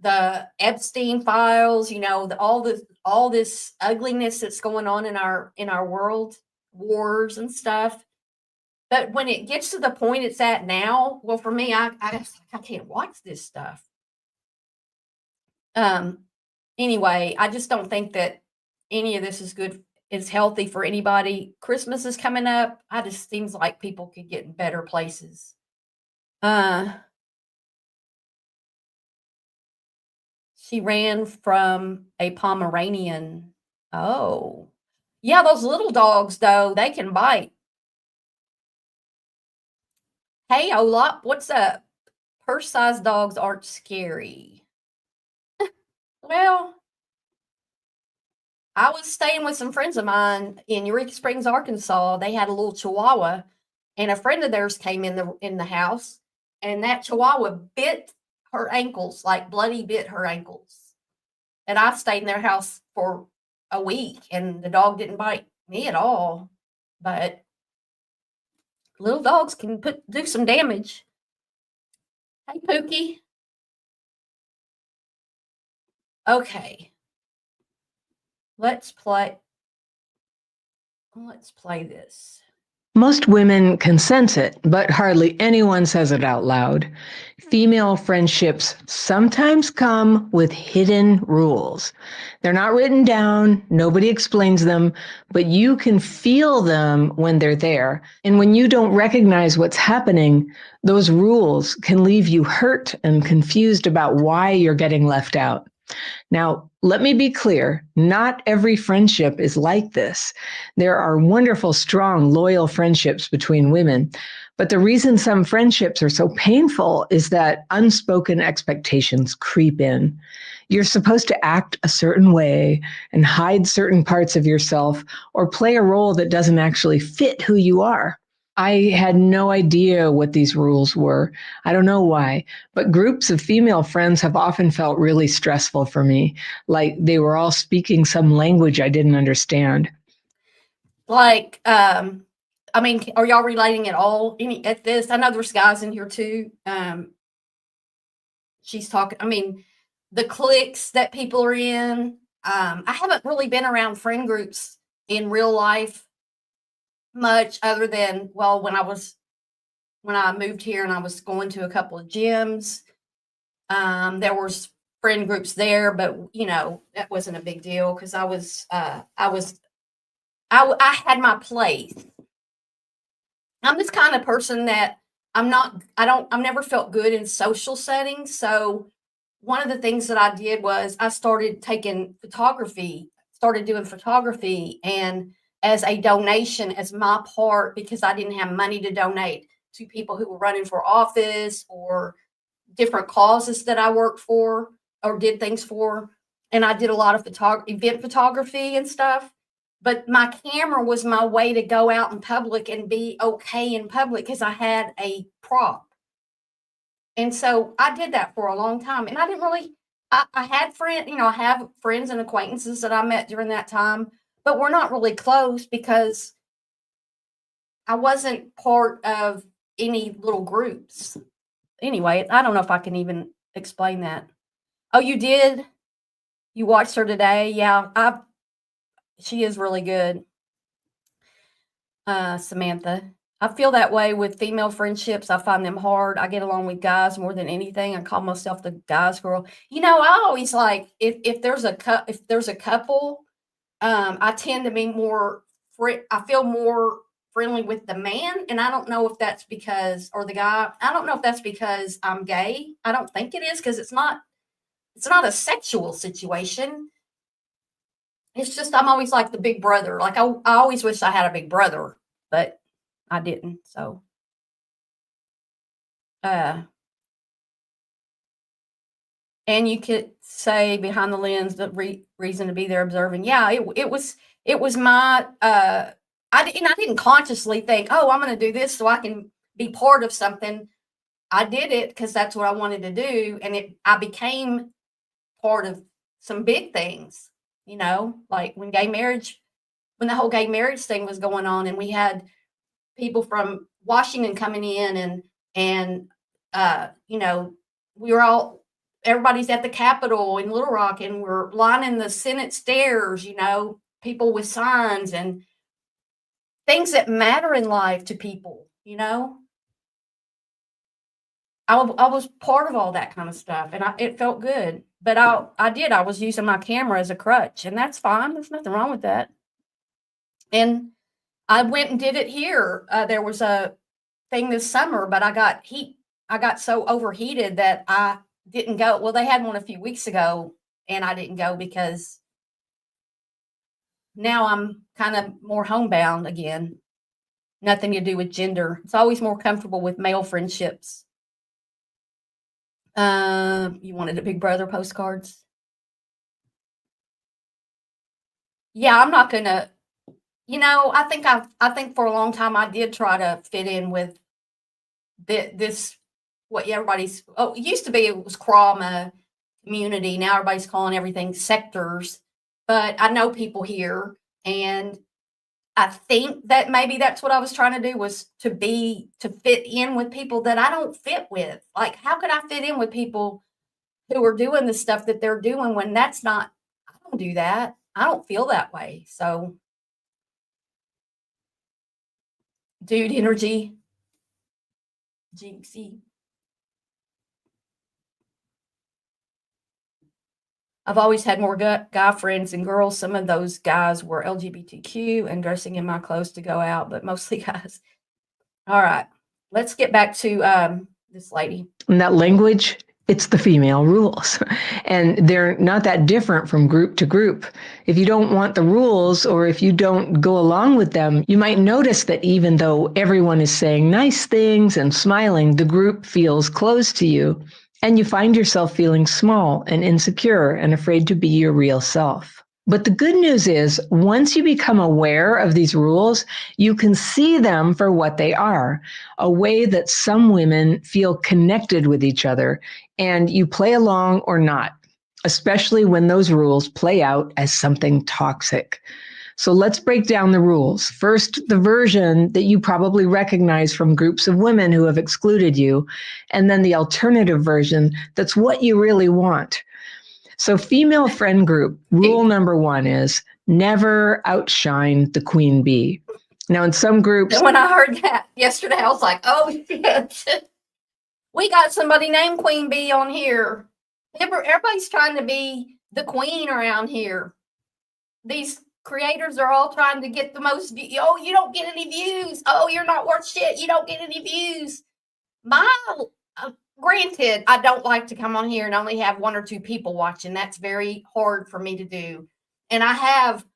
the Epstein files, all this ugliness that's going on in our world, wars and stuff. But when it gets to the point it's at now, well, for me, I can't watch this stuff. Anyway, I just don't think that any of this is healthy for anybody. Christmas is coming up. I just seems like people could get in better places. She ran from a Pomeranian. Oh. Yeah, those little dogs, though, they can bite. Hey, Olap, what's up? Purse-sized dogs aren't scary. Well, I was staying with some friends of mine in Eureka Springs, Arkansas. They had a little Chihuahua, and a friend of theirs came in the house, and that Chihuahua bit her ankles, like bloody bit her ankles. And I stayed in their house for a week, and the dog didn't bite me at all. But little dogs can do some damage. Hey, Pookie. Okay. Let's play this. Most women can sense it, but hardly anyone says it out loud. Female friendships sometimes come with hidden rules. They're not written down, nobody explains them, but you can feel them when they're there. And when you don't recognize what's happening, those rules can leave you hurt and confused about why you're getting left out. Now, let me be clear, not every friendship is like this. There are wonderful, strong, loyal friendships between women. But the reason some friendships are so painful is that unspoken expectations creep in. You're supposed to act a certain way and hide certain parts of yourself or play a role that doesn't actually fit who you are. I had no idea what these rules were. I don't know why, but groups of female friends have often felt really stressful for me, like they were all speaking some language I didn't understand. Like, I mean, are y'all relating at all at this? I know there's guys in here too. She's talking, I mean, the cliques that people are in. I haven't really been around friend groups in real life much other than, well, when I moved here and I was going to a couple of gyms, there was friend groups there, but that wasn't a big deal because I had my place. I'm this kind of person that I've never felt good in social settings. So one of the things that I did was I started doing photography, and as a donation, as my part, because I didn't have money to donate to people who were running for office or different causes that I worked for or did things for. And I did a lot of event photography and stuff. But my camera was my way to go out in public and be okay in public because I had a prop. And so I did that for a long time. And I didn't really, I had friends, I have friends and acquaintances that I met during that time, but we're not really close because I wasn't part of any little groups. Anyway, I don't know if I can even explain that. Oh, you did? You watched her today? Yeah, she is really good. Samantha. I feel that way with female friendships. I find them hard. I get along with guys more than anything. I call myself the guy's girl. I always like if there's a couple, I tend to be more I feel more friendly with the man, and I don't know if that's because or the guy. I don't know if that's because I'm gay. I don't think it is because it's not a sexual situation. It's just I'm always like the big brother. Like I always wish I had a big brother, but I didn't. So, and you could say behind the lens the reason to be there observing. Yeah, it was my I didn't consciously think, oh, I'm going to do this so I can be part of something. I did it because that's what I wanted to do, and I became part of some big things. Like when the whole gay marriage thing was going on, and we had people from Washington coming in, and everybody's at the Capitol in Little Rock, and we're lining the Senate stairs. People with signs and things that matter in life to people. I was part of all that kind of stuff, and it felt good. but I was using my camera as a crutch, and that's fine. There's nothing wrong with that. And I went and did it here. There was a thing this summer, but I got so overheated that I didn't go. Well, they had one a few weeks ago, and I didn't go because now I'm kind of more homebound again. Nothing to do with gender. It's always more comfortable with male friendships. You wanted a Big Brother postcards? Yeah, I'm not gonna. I think for a long time I did try to fit in with this. What everybody's. Oh, it used to be it was trauma community. Now everybody's calling everything sectors. But I know people here, and I think that maybe that's what I was trying to do, was to fit in with people that I don't fit with. Like, how could I fit in with people who are doing the stuff that they're doing when that's not, I don't do that. I don't feel that way. So, dude energy, Jinxie. I've always had more guy friends than girls. Some of those guys were LGBTQ and dressing in my clothes to go out, but mostly guys. All right, let's get back to this lady. And that language, it's the female rules. And they're not that different from group to group. If you don't want the rules, or if you don't go along with them, you might notice that even though everyone is saying nice things and smiling, the group feels closed to you. And you find yourself feeling small and insecure and afraid to be your real self. But the good news is, once you become aware of these rules, you can see them for what they are, a way that some women feel connected with each other, and you play along or not, especially when those rules play out as something toxic. So let's break down the rules. First, the version that you probably recognize from groups of women who have excluded you, and then the alternative version that's what you really want. So female friend group, rule number 1 is never outshine the queen bee. Now, in some groups... When I heard that yesterday, I was like, oh, shit. We got somebody named Queen Bee on here. Everybody's trying to be the queen around here. These creators are all trying to get the most views. Oh, you don't get any views. Oh, you're not worth shit. You don't get any views. Granted, I don't like to come on here and only have 1 or 2 people watching. That's very hard for me to do. And I have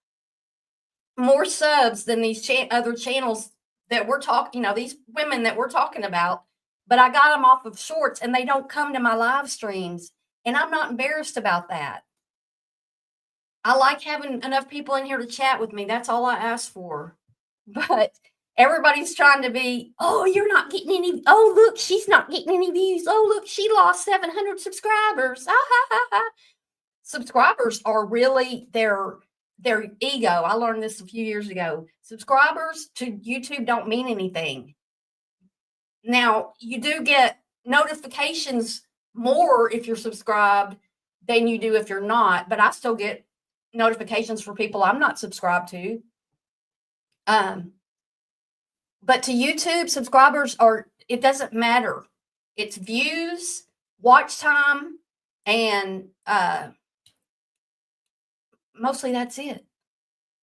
more subs than these other channels that we're talking, these women that we're talking about. But I got them off of shorts, and they don't come to my live streams. And I'm not embarrassed about that. I like having enough people in here to chat with me. That's all I ask for. But everybody's trying to be, oh, you're not getting any. Oh, look, she's not getting any views. Oh, look, she lost 700 subscribers. Subscribers are really their ego. I learned this a few years ago. Subscribers to YouTube don't mean anything. Now, you do get notifications more if you're subscribed than you do if you're not, but I still get notifications for people I'm not subscribed to. But to YouTube, subscribers it doesn't matter. It's views, watch time, and mostly that's it.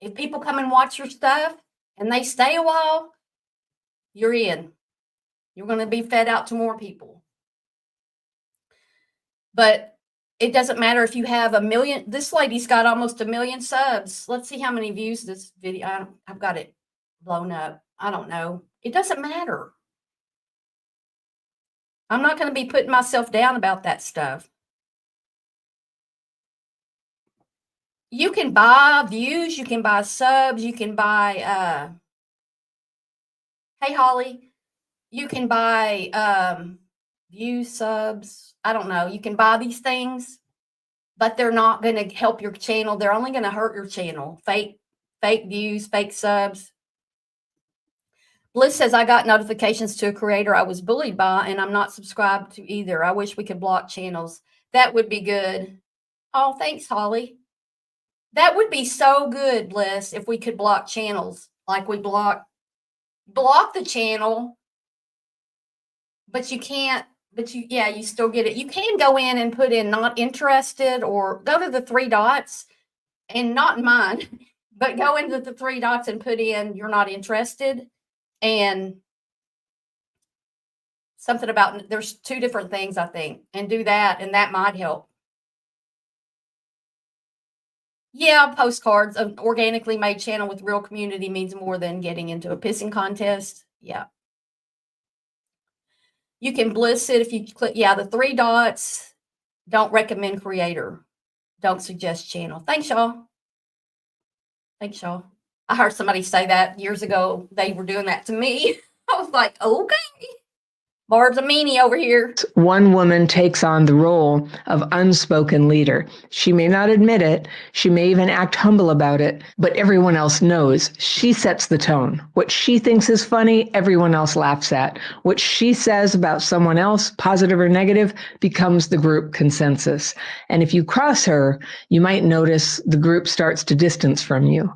If people come and watch your stuff and they stay a while, you're in. You're going to be fed out to more people. But it doesn't matter if you have 1 million. This lady's got almost 1 million subs. Let's see how many views this video. I've got it blown up. I don't know. It doesn't matter. I'm not going to be putting myself down about that stuff. You can buy views. You can buy subs. You can buy, hey, Holly. You can buy views, subs. I don't know. You can buy these things, but they're not going to help your channel. They're only going to hurt your channel. Fake views, fake subs. Bliss says, I got notifications to a creator I was bullied by, and I'm not subscribed to either. I wish we could block channels. That would be good. Oh, thanks, Holly. That would be so good, Bliss, if we could block channels. Like we block the channel, but you can't but you still get it. You can go in and put in not interested, or go to the 3 dots, and not in mine, but go into the 3 dots and put in you're not interested, and something about, there's 2 different things, I think, and do that, and that might help. Yeah, postcards. An organically made channel with real community means more than getting into a pissing contest. Yeah. You can bliss it if you click, the 3 dots. Don't recommend creator. Don't suggest channel. Thanks, y'all. Thanks, y'all. I heard somebody say that years ago. They were doing that to me. I was like, okay. Barb's a meanie over here. One woman takes on the role of unspoken leader. She may not admit it. She may even act humble about it, but everyone else knows. She sets the tone. What she thinks is funny, everyone else laughs at. What she says about someone else, positive or negative, becomes the group consensus. And if you cross her, you might notice the group starts to distance from you.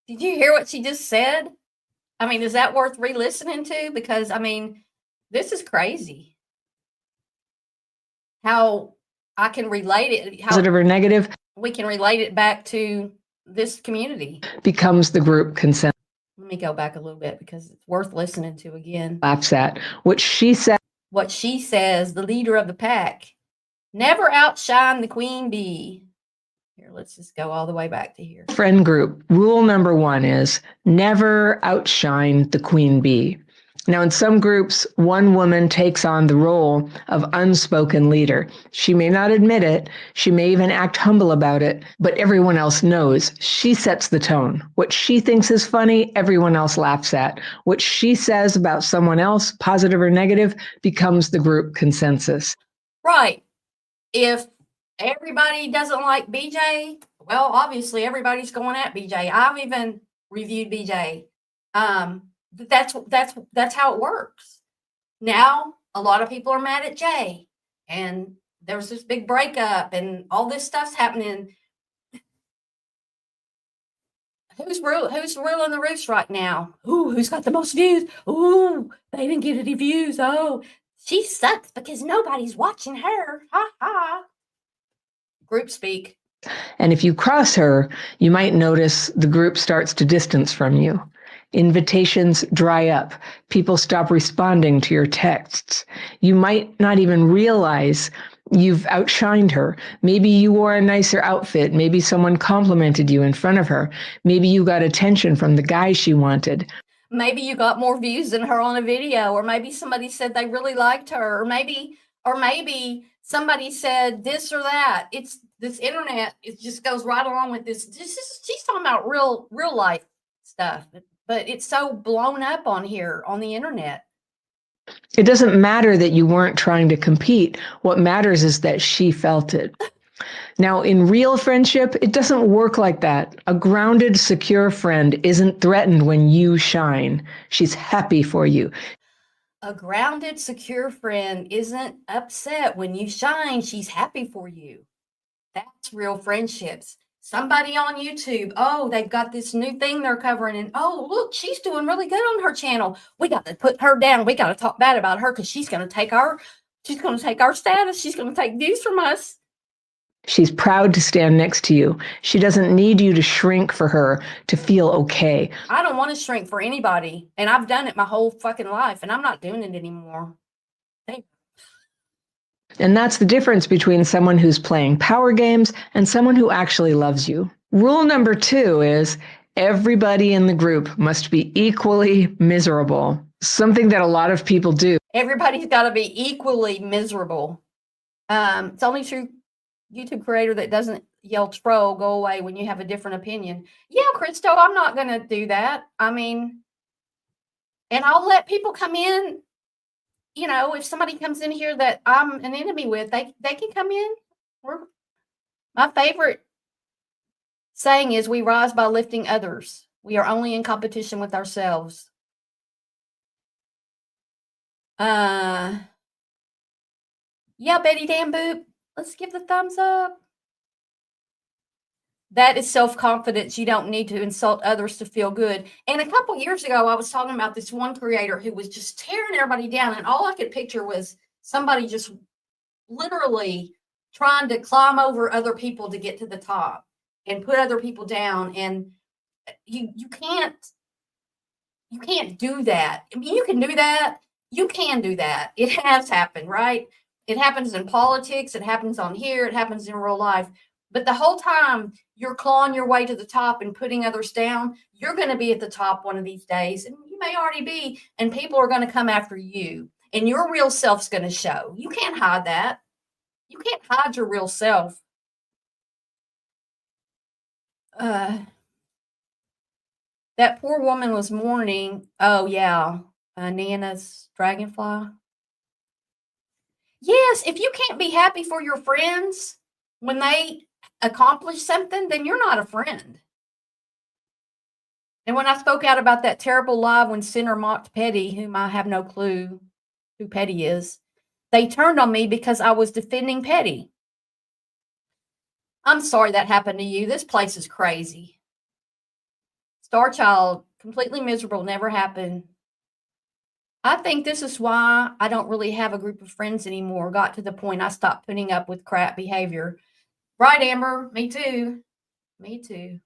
Did you hear what she just said? I mean, is that worth re-listening to? Because, I mean, this is crazy. How I can relate it. How Positive or negative, we can relate it back to this community. Becomes the group consensus. Let me go back a little bit because it's worth listening to again. Laughs at what she said. What she says, the leader of the pack. Never outshine the queen bee. Here, let's just go all the way back to here. Friend group. Rule number 1 is never outshine the queen bee. Now, in some groups, one woman takes on the role of unspoken leader. She may not admit it. She may even act humble about it, but everyone else knows. She sets the tone. What she thinks is funny, everyone else laughs at. What she says about someone else, positive or negative, becomes the group consensus. Right. If everybody doesn't like BJ, well, obviously everybody's going at BJ. I've even reviewed BJ. That's how it works. Now, a lot of people are mad at Jay, and there's this big breakup, and all this stuff's happening. Who's ruling the roost right now? Ooh, who's got the most views? Ooh, they didn't get any views. Oh, she sucks because nobody's watching her. Ha ha. Group speak. And if you cross her, you might notice the group starts to distance from you. Invitations dry up. People stop responding to your texts. You might not even realize you've outshined her. Maybe you wore a nicer outfit. Maybe someone complimented you in front of her. Maybe you got attention from the guy she wanted. Maybe you got more views than her on a video, or maybe somebody said they really liked her, or maybe somebody said this or that. It's this internet. It just goes right along with this. She's talking about real life stuff. But it's so blown up on here on the internet. It doesn't matter that you weren't trying to compete. What matters is that she felt it. Now, in real friendship, it doesn't work like that. A grounded, secure friend isn't threatened when you shine. She's happy for you. A grounded, secure friend isn't upset when you shine. She's happy for you. That's real friendships. Somebody on YouTube, oh, they've got this new thing they're covering, and oh, look, she's doing really good on her channel. We got to put her down. We got to talk bad about her because she's going to take our status. She's going to take views from us. She's proud to stand next to you. She doesn't need you to shrink for her to feel okay. I don't want to shrink for anybody, and I've done it my whole fucking life, and I'm not doing it anymore. And that's the difference between someone who's playing power games and someone who actually loves you. Rule number 2 is everybody in the group must be equally miserable. Something that a lot of people do. Everybody's got to be equally miserable. It's only true YouTube creator that doesn't yell troll, go away when you have a different opinion. Yeah, Christo, I'm not going to do that. I mean, and I'll let people come in. You know, if somebody comes in here that I'm an enemy with, they can come in. My favorite saying is, we rise by lifting others. We are only in competition with ourselves. Yeah, Betty Dan Boop, let's give the thumbs up. That is self-confidence. You don't need to insult others to feel good. And a couple years ago, I was talking about this one creator who was just tearing everybody down. And all I could picture was somebody just literally trying to climb over other people to get to the top and put other people down. And you can't do that. I mean, you can do that. You can do that. It has happened, right? It happens in politics. It happens on here. It happens in real life. But the whole time you're clawing your way to the top and putting others down, you're going to be at the top one of these days. And you may already be. And people are going to come after you. And your real self's going to show. You can't hide that. You can't hide your real self. That poor woman was mourning. Oh, yeah. Nana's dragonfly. Yes, if you can't be happy for your friends when they accomplish something, then you're not a friend. And when I spoke out about that terrible lie when Sinner mocked Petty, whom I have no clue who Petty is, they turned on me because I was defending Petty. I'm sorry that happened to you. This place is crazy. Star Child, completely miserable, never happened. I think this is why I don't really have a group of friends anymore. Got to the point I stopped putting up with crap behavior. Right, Amber? Me too. Me too.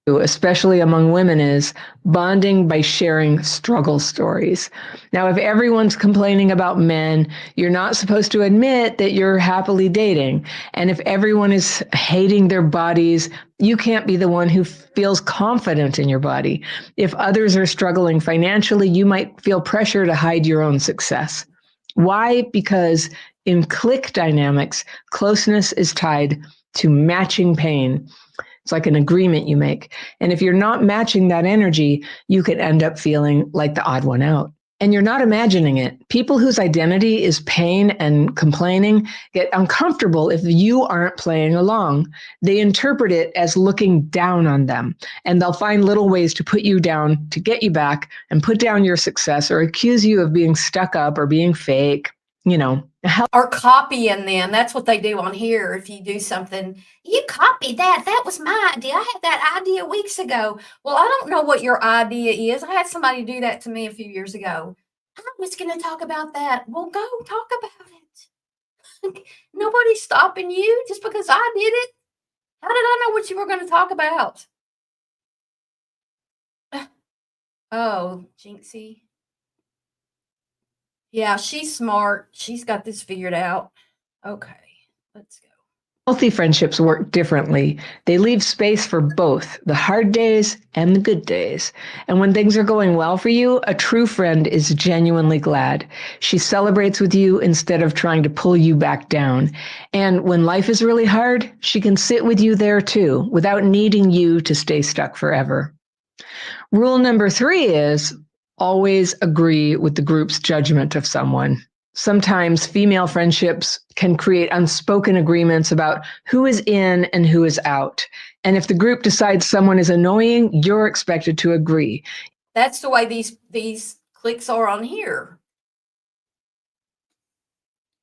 Especially among women, is bonding by sharing struggle stories. Now, if everyone's complaining about men, you're not supposed to admit that you're happily dating. And if everyone is hating their bodies, you can't be the one who feels confident in your body. If others are struggling financially, you might feel pressure to hide your own success. Why? Because in clique dynamics, closeness is tied to matching pain. It's like an agreement you make. And if you're not matching that energy, you could end up feeling like the odd one out. And you're not imagining it. People whose identity is pain and complaining get uncomfortable if you aren't playing along. They interpret it as looking down on them, and they'll find little ways to put you down to get you back and put down your success or accuse you of being stuck up or being fake. Or copying them. That's what they do on here. If you do something, you copied that. That was my idea. I had that idea weeks ago. Well, I don't know what your idea is. I had somebody do that to me a few years ago. I was going to talk about that. Well, go talk about it. Nobody's stopping you just because I did it. How did I know what you were going to talk about? Oh, Jinxie. Yeah, she's smart. She's got this figured out. Okay, let's go. Healthy friendships work differently. They leave space for both the hard days and the good days. And when things are going well for you, a true friend is genuinely glad. She celebrates with you instead of trying to pull you back down. And when life is really hard, she can sit with you there too, without needing you to stay stuck forever. Rule number 3 is always agree with the group's judgment of someone. Sometimes female friendships can create unspoken agreements about who is in and who is out. And if the group decides someone is annoying, you're expected to agree. That's the way these cliques are on here.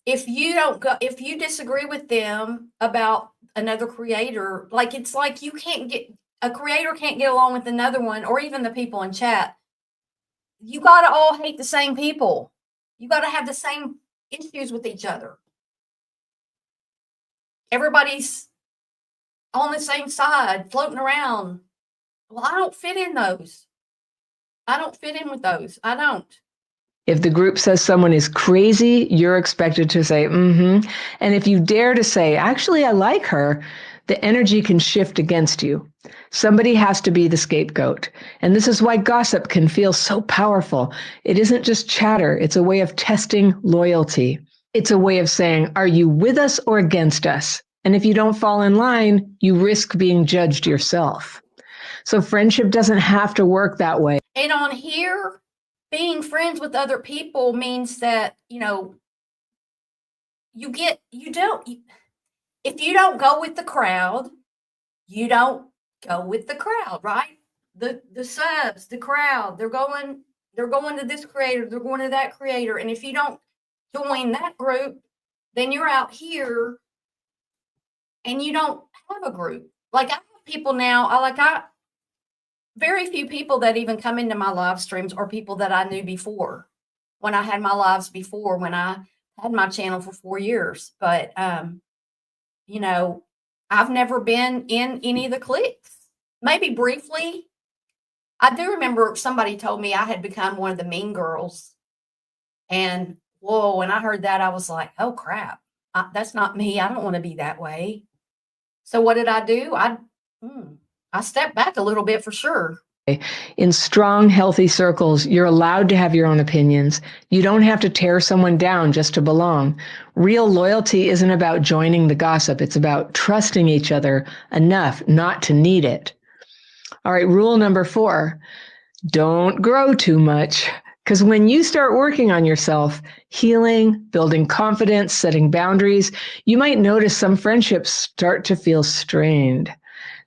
If you disagree with them about another creator, like it's like a creator can't get along with another one, or even the people in chat. You got to all hate the same people. You got to have the same issues with each other. Everybody's on the same side, floating around. Well, I don't fit in those. I don't fit in with those. I don't. If the group says someone is crazy, you're expected to say, mm-hmm. And if you dare to say, actually, I like her, the energy can shift against you. Somebody has to be the scapegoat. And this is why gossip can feel so powerful. It isn't just chatter. It's a way of testing loyalty. It's a way of saying, are you with us or against us? And if you don't fall in line, you risk being judged yourself. So friendship doesn't have to work that way. And on here, being friends with other people means that, if you don't go with the crowd, you don't go with the crowd, right? The subs, the crowd, they're going to this creator, they're going to that creator. And if you don't join that group, then you're out here and you don't have a group. Like I have people now, very few people that even come into my live streams are people that I knew before, when I had my lives before, when I had my channel for 4 years, but, you know, I've never been in any of the cliques. Maybe briefly. I do remember somebody told me I had become one of the mean girls. And whoa, when I heard that, I was like, oh crap, that's not me. I don't want to be that way. So what did I do? I stepped back a little bit for sure. In strong, healthy circles, you're allowed to have your own opinions. You don't have to tear someone down just to belong. Real loyalty isn't about joining the gossip. It's about trusting each other enough not to need it. All right, rule number 4, don't grow too much. Because when you start working on yourself, healing, building confidence, setting boundaries, you might notice some friendships start to feel strained.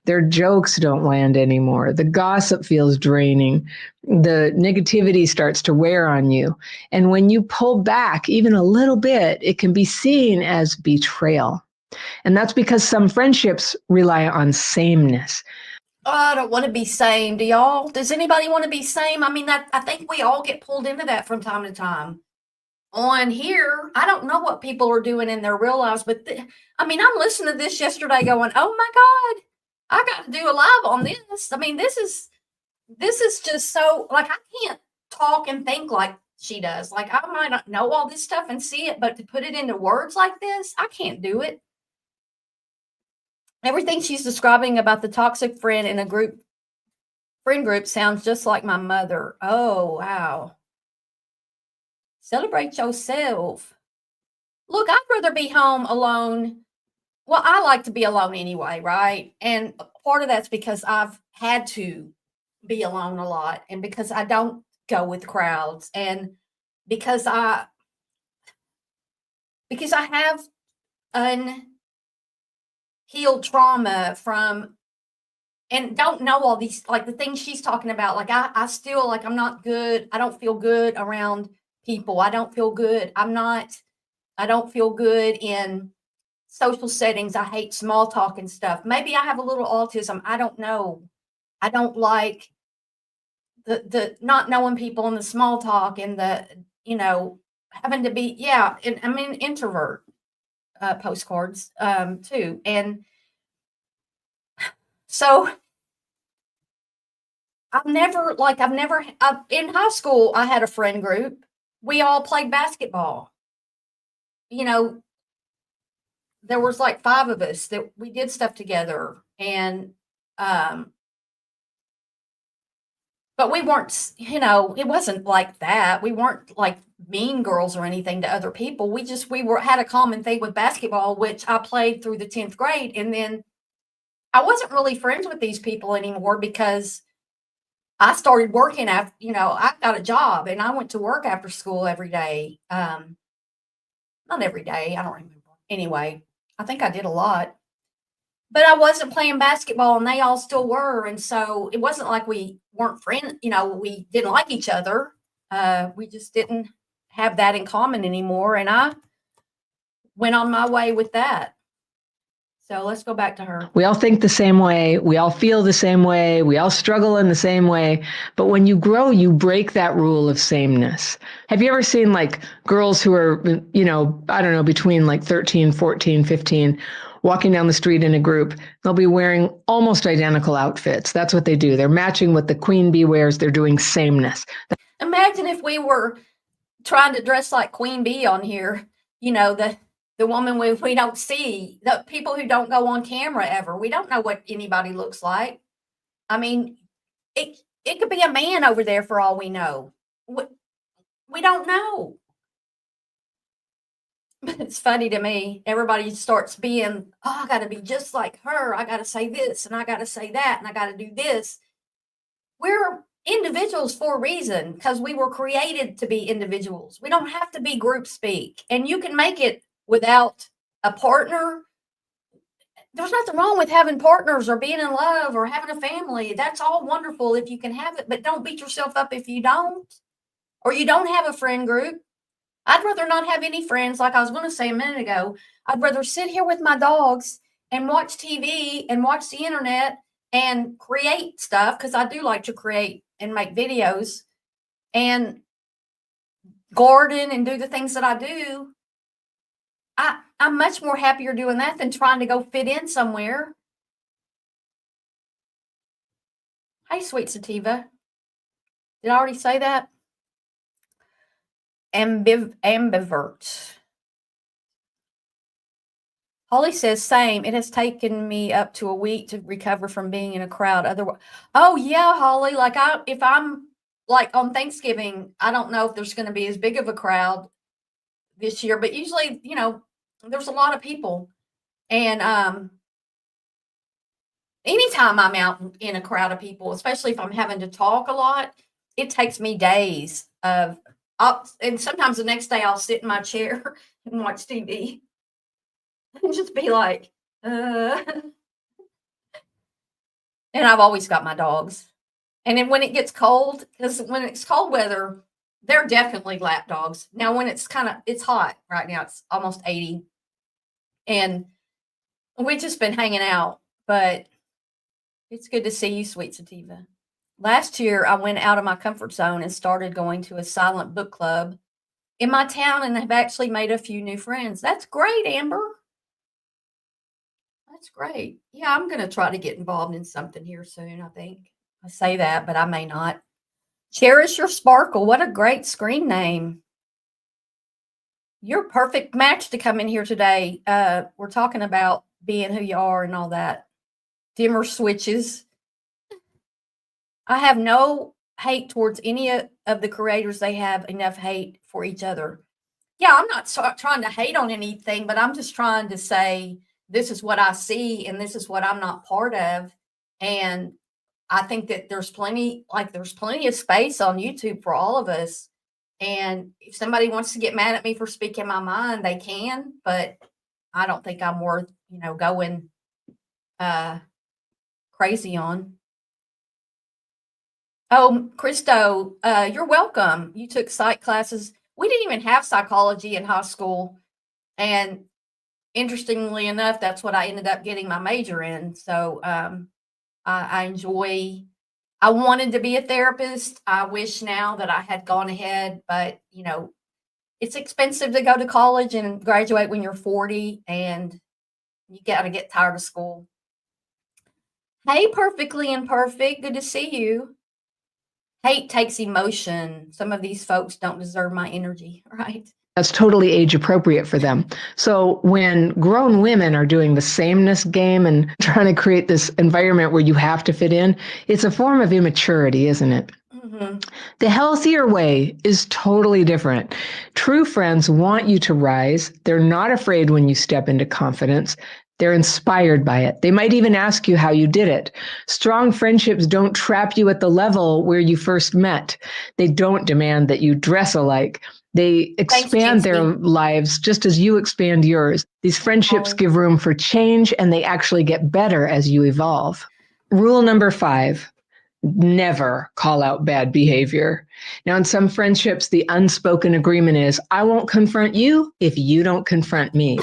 Their jokes don't land anymore. The gossip feels draining. The negativity starts to wear on you. And when you pull back even a little bit, it can be seen as betrayal. And that's because some friendships rely on sameness. Oh, I don't want to be same. Do y'all? Does anybody want to be same? I mean, I think we all get pulled into that from time to time. On here, I don't know what people are doing in their real lives, but I mean, I'm listening to this yesterday going, oh my God, I got to do a live on this. I mean, this is just so, like, I can't talk and think like she does. Like, I might not know all this stuff and see it, but to put it into words like this, I can't do it. Everything she's describing about the toxic friend in a friend group sounds just like my mother. Oh, wow. Celebrate yourself. Look, I'd rather be home alone. Well, I like to be alone anyway, right? And part of that's because I've had to be alone a lot, and because I don't go with crowds, and because I have unhealed trauma from, and don't know all these, like the things she's talking about. Like I still, like, I'm not good. I don't feel good around people. I don't feel good. I don't feel good in social settings. I hate small talk and stuff. Maybe I have a little autism. I don't know. I don't like the not knowing people and the small talk and the, having to be, yeah. And I'm an introvert, postcards, too. And so in high school, I had a friend group. We all played basketball. There was like 5 of us that we did stuff together, and but we weren't, it wasn't like that. We weren't like mean girls or anything to other people. We had a common thing with basketball, which I played through the 10th grade. And then I wasn't really friends with these people anymore because I started working after, I got a job and I went to work after school every day. Not every day. I don't remember. Anyway, I think I did a lot. But I wasn't playing basketball and they all still were. And so it wasn't like we weren't friends, we didn't like each other. We just didn't have that in common anymore. And I went on my way with that. So let's go back to her. We all think the same way. We all feel the same way. We all struggle in the same way. But when you grow, you break that rule of sameness. Have you ever seen like girls who are, I don't know, between like 13, 14, 15, walking down the street in a group? They'll be wearing almost identical outfits. That's what they do. They're matching what the queen bee wears. They're doing sameness. Imagine if we were trying to dress like Queen Bee on here, the woman we don't see, the people who don't go on camera ever. We don't know what anybody looks like. I mean, it could be a man over there for all we know. We don't know. But it's funny to me. Everybody starts being, oh, I got to be just like her. I got to say this and I got to say that and I got to do this. We're individuals for a reason because we were created to be individuals. We don't have to be group speak. And you can make it without a partner. There's nothing wrong with having partners or being in love or having a family. That's all wonderful if you can have it, but don't beat yourself up if you don't, or you don't have a friend group. I'd rather not have any friends. Like I was going to say a minute ago, I'd rather sit here with my dogs and watch TV and watch the internet and create stuff, because I do like to create and make videos and garden and do the things that I do, I'm much more happier doing that than trying to go fit in somewhere. Hey, sweet sativa. Did I already say that? Ambivert. Holly says, same. It has taken me up to a week to recover from being in a crowd. Otherwise, oh yeah, Holly. Like if I'm like on Thanksgiving, I don't know if there's going to be as big of a crowd this year, but usually, there's a lot of people. And anytime I'm out in a crowd of people, especially if I'm having to talk a lot, it takes me days and sometimes the next day I'll sit in my chair and watch TV and just be like, and I've always got my dogs. And then when it gets cold, because when it's cold weather, they're definitely lap dogs. Now, when it's hot right now, it's almost 80. And we've just been hanging out, but it's good to see you, sweet sativa. Last year, I went out of my comfort zone and started going to a silent book club in my town and have actually made a few new friends. That's great, Amber. That's great. Yeah, I'm going to try to get involved in something here soon, I think. I say that, but I may not. Cherish Your Sparkle. What a great screen name. You're a perfect match to come in here today. We're talking about being who you are and all that. Dimmer switches. I have no hate towards any of the creators. They have enough hate for each other. Yeah, I'm not trying to hate on anything, but I'm just trying to say this is what I see and this is what I'm not part of. And I think that there's plenty of space on YouTube for all of us. And if somebody wants to get mad at me for speaking my mind, they can, but I don't think I'm worth, going crazy on. Oh, Christo, you're welcome. You took psych classes. We didn't even have psychology in high school. And interestingly enough, that's what I ended up getting my major in. So I wanted to be a therapist. I wish now that I had gone ahead, but it's expensive to go to college and graduate when you're 40 and you got to get tired of school. Hey, Perfectly Imperfect. Good to see you. Hate takes emotion. Some of these folks don't deserve my energy, right? That's totally age appropriate for them. So when grown women are doing the sameness game and trying to create this environment where you have to fit in, it's a form of immaturity, isn't it? Mm-hmm. The healthier way is totally different. True friends want you to rise. They're not afraid when you step into confidence. They're inspired by it. They might even ask you how you did it. Strong friendships don't trap you at the level where you first met. They don't demand that you dress alike. They expand their lives just as you expand yours. These friendships give room for change, and they actually get better as you evolve. Rule number 5, never call out bad behavior. Now, in some friendships, the unspoken agreement is, I won't confront you if you don't confront me.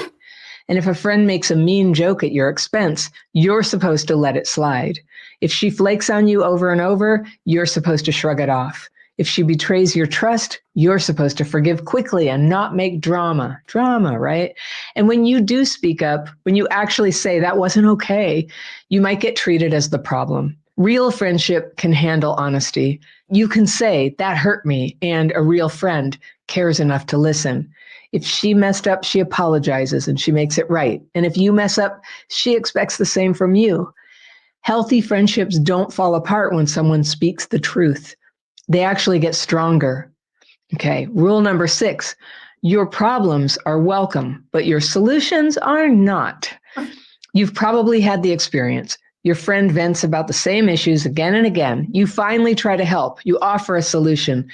And if a friend makes a mean joke at your expense, you're supposed to let it slide. If she flakes on you over and over, you're supposed to shrug it off. If she betrays your trust, you're supposed to forgive quickly and not make drama, right? And when you do speak up, when you actually say that wasn't okay, you might get treated as the problem. Real friendship can handle honesty. You can say, that hurt me, and a real friend cares enough to listen. If she messed up, she apologizes and she makes it right. And if you mess up, she expects the same from you. Healthy friendships don't fall apart when someone speaks the truth. They actually get stronger. Okay, rule number 6, your problems are welcome, but your solutions are not. You've probably had the experience. Your friend vents about the same issues again and again. You finally try to help. You offer a solution.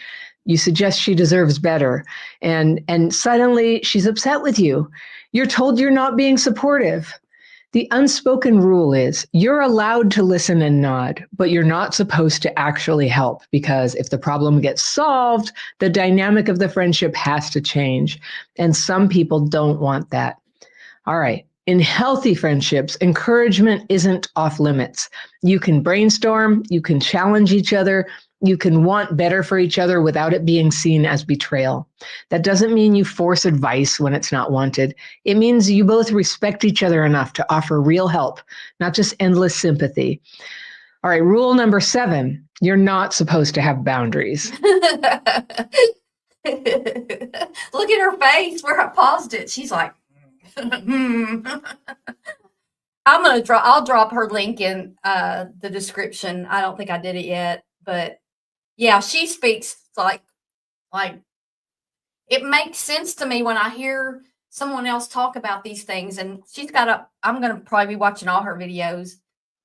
You suggest she deserves better. And suddenly she's upset with you. You're told you're not being supportive. The unspoken rule is you're allowed to listen and nod, but you're not supposed to actually help, because if the problem gets solved, the dynamic of the friendship has to change. And some people don't want that. All right. In healthy friendships, encouragement isn't off limits. You can brainstorm, you can challenge each other, You can want better for each other without it being seen as betrayal. That doesn't mean you force advice when it's not wanted. It means you both respect each other enough to offer real help, not just endless sympathy. All right, rule number 7, you're not supposed to have boundaries. Look at her face where I paused it. She's like, I'll drop her link in the description. I don't think I did it yet, but yeah, she speaks like it makes sense to me when I hear someone else talk about these things. And I'm going to probably be watching all her videos,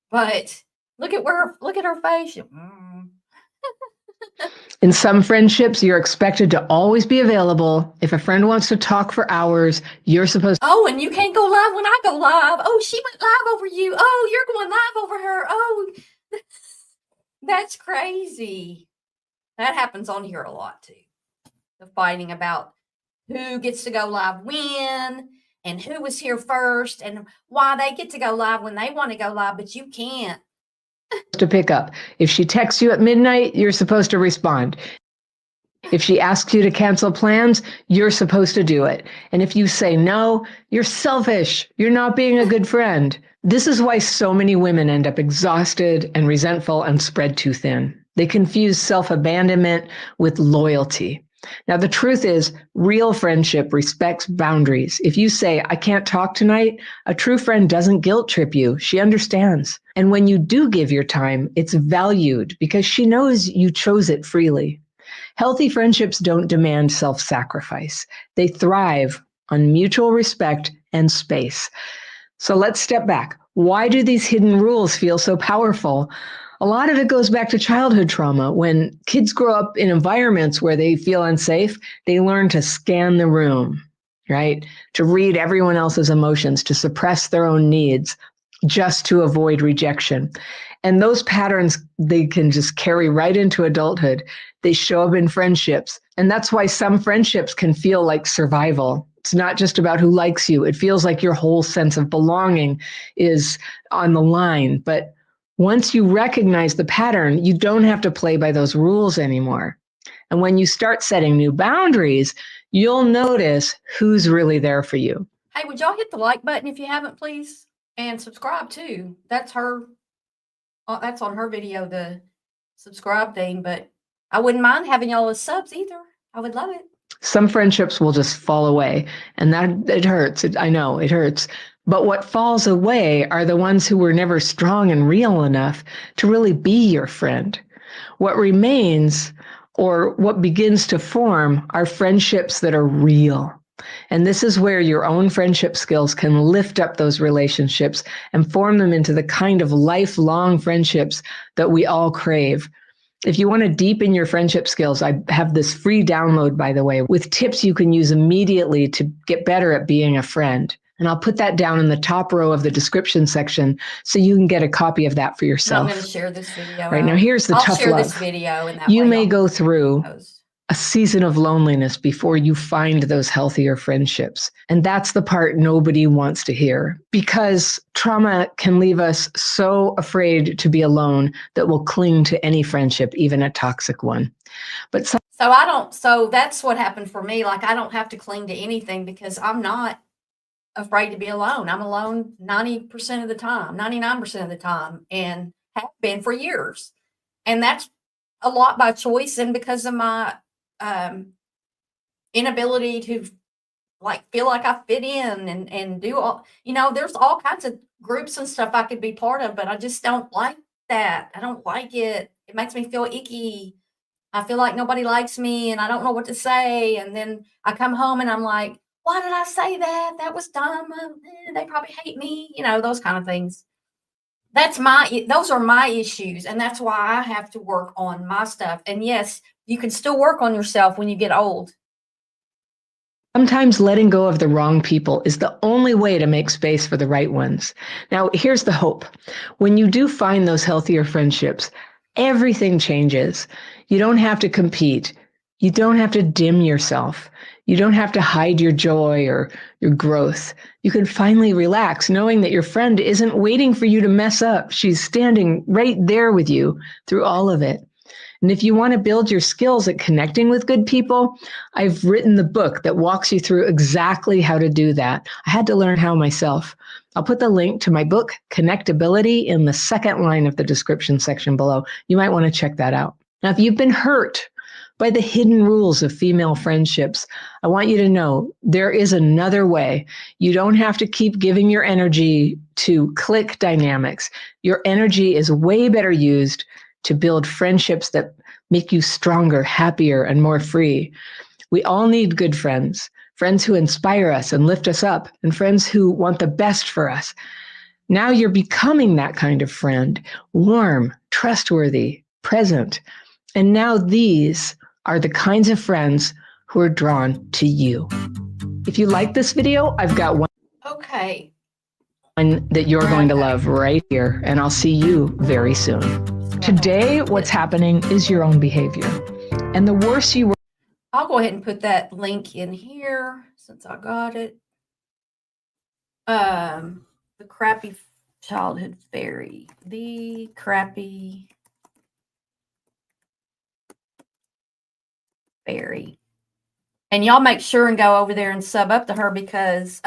but look at her face. In some friendships, you're expected to always be available. If a friend wants to talk for hours, you're supposed to. Oh, and you can't go live when I go live. Oh, she went live over you. Oh, you're going live over her. Oh, that's crazy. That happens on here a lot too. The fighting about who gets to go live when and who was here first and why they get to go live when they want to go live, but you can't. To pick up. If she texts you at midnight, you're supposed to respond. If she asks you to cancel plans, you're supposed to do it. And if you say no, you're selfish. You're not being a good friend. This is why so many women end up exhausted and resentful and spread too thin. They confuse self-abandonment with loyalty. Now, the truth is, real friendship respects boundaries. If you say, I can't talk tonight, a true friend doesn't guilt trip you. She understands. And when you do give your time, it's valued because she knows you chose it freely. Healthy friendships don't demand self-sacrifice. They thrive on mutual respect and space. So let's step back. Why do these hidden rules feel so powerful? A lot of it goes back to childhood trauma. When kids grow up in environments where they feel unsafe, they learn to scan the room, right? To read everyone else's emotions, to suppress their own needs, just to avoid rejection. And those patterns, they can just carry right into adulthood. They show up in friendships. And that's why some friendships can feel like survival. It's not just about who likes you. It feels like your whole sense of belonging is on the line. But once you recognize the pattern, you don't have to play by those rules anymore. And when you start setting new boundaries, you'll notice who's really there for you. Hey, would y'all hit the like button if you haven't, please? And subscribe too. That's on her video, the subscribe thing, but I wouldn't mind having y'all as subs either. I would love it. Some friendships will just fall away, and that it hurts. I know it hurts. But what falls away are the ones who were never strong and real enough to really be your friend. What remains, or what begins to form, are friendships that are real. And this is where your own friendship skills can lift up those relationships and form them into the kind of lifelong friendships that we all crave. If you want to deepen your friendship skills, I have this free download, by the way, with tips you can use immediately to get better at being a friend. And I'll put that down in the top row of the description section so you can get a copy of that for yourself. I'm going to share this video. Right now, here's the tough love. I'll share this video, and that you way may go through a season of loneliness before you find those healthier friendships. And that's the part nobody wants to hear, because trauma can leave us so afraid to be alone that we'll cling to any friendship, even a toxic one. But so that's what happened for me. Like, I don't have to cling to anything because I'm not afraid to be alone. I'm alone 90% of the time, 99% of the time, and have been for years. And that's a lot by choice and because of my inability to feel like I fit in and do all, there's all kinds of groups and stuff I could be part of, but I just don't like that. I don't like it. It makes me feel icky. I feel like nobody likes me and I don't know what to say. And then I come home and I'm like, why did I say that? That was dumb. They probably hate me. Those kind of things. Those are my issues. And that's why I have to work on my stuff. And yes, you can still work on yourself when you get old. Sometimes letting go of the wrong people is the only way to make space for the right ones. Now, here's the hope. When you do find those healthier friendships, everything changes. You don't have to compete. You don't have to dim yourself. You don't have to hide your joy or your growth. You can finally relax knowing that your friend isn't waiting for you to mess up. She's standing right there with you through all of it. And if you want to build your skills at connecting with good people, I've written the book that walks you through exactly how to do that. I had to learn how myself. I'll put the link to my book, Connectability, in the second line of the description section below. You might want to check that out. Now, if you've been hurt by the hidden rules of female friendships, I want you to know there is another way. You don't have to keep giving your energy to clique dynamics. Your energy is way better used to build friendships that make you stronger, happier, and more free. We all need good friends, friends who inspire us and lift us up, and friends who want the best for us. Now you're becoming that kind of friend, warm, trustworthy, present. And now these are the kinds of friends who are drawn to you. If you like this video, I've got one that you're going to love right here, and I'll see you very soon. Today, what's happening is your own behavior. And the worse you were. I'll go ahead and put that link in here since I got it. The crappy childhood fairy. The crappy fairy. And y'all make sure and go over there and sub up to her because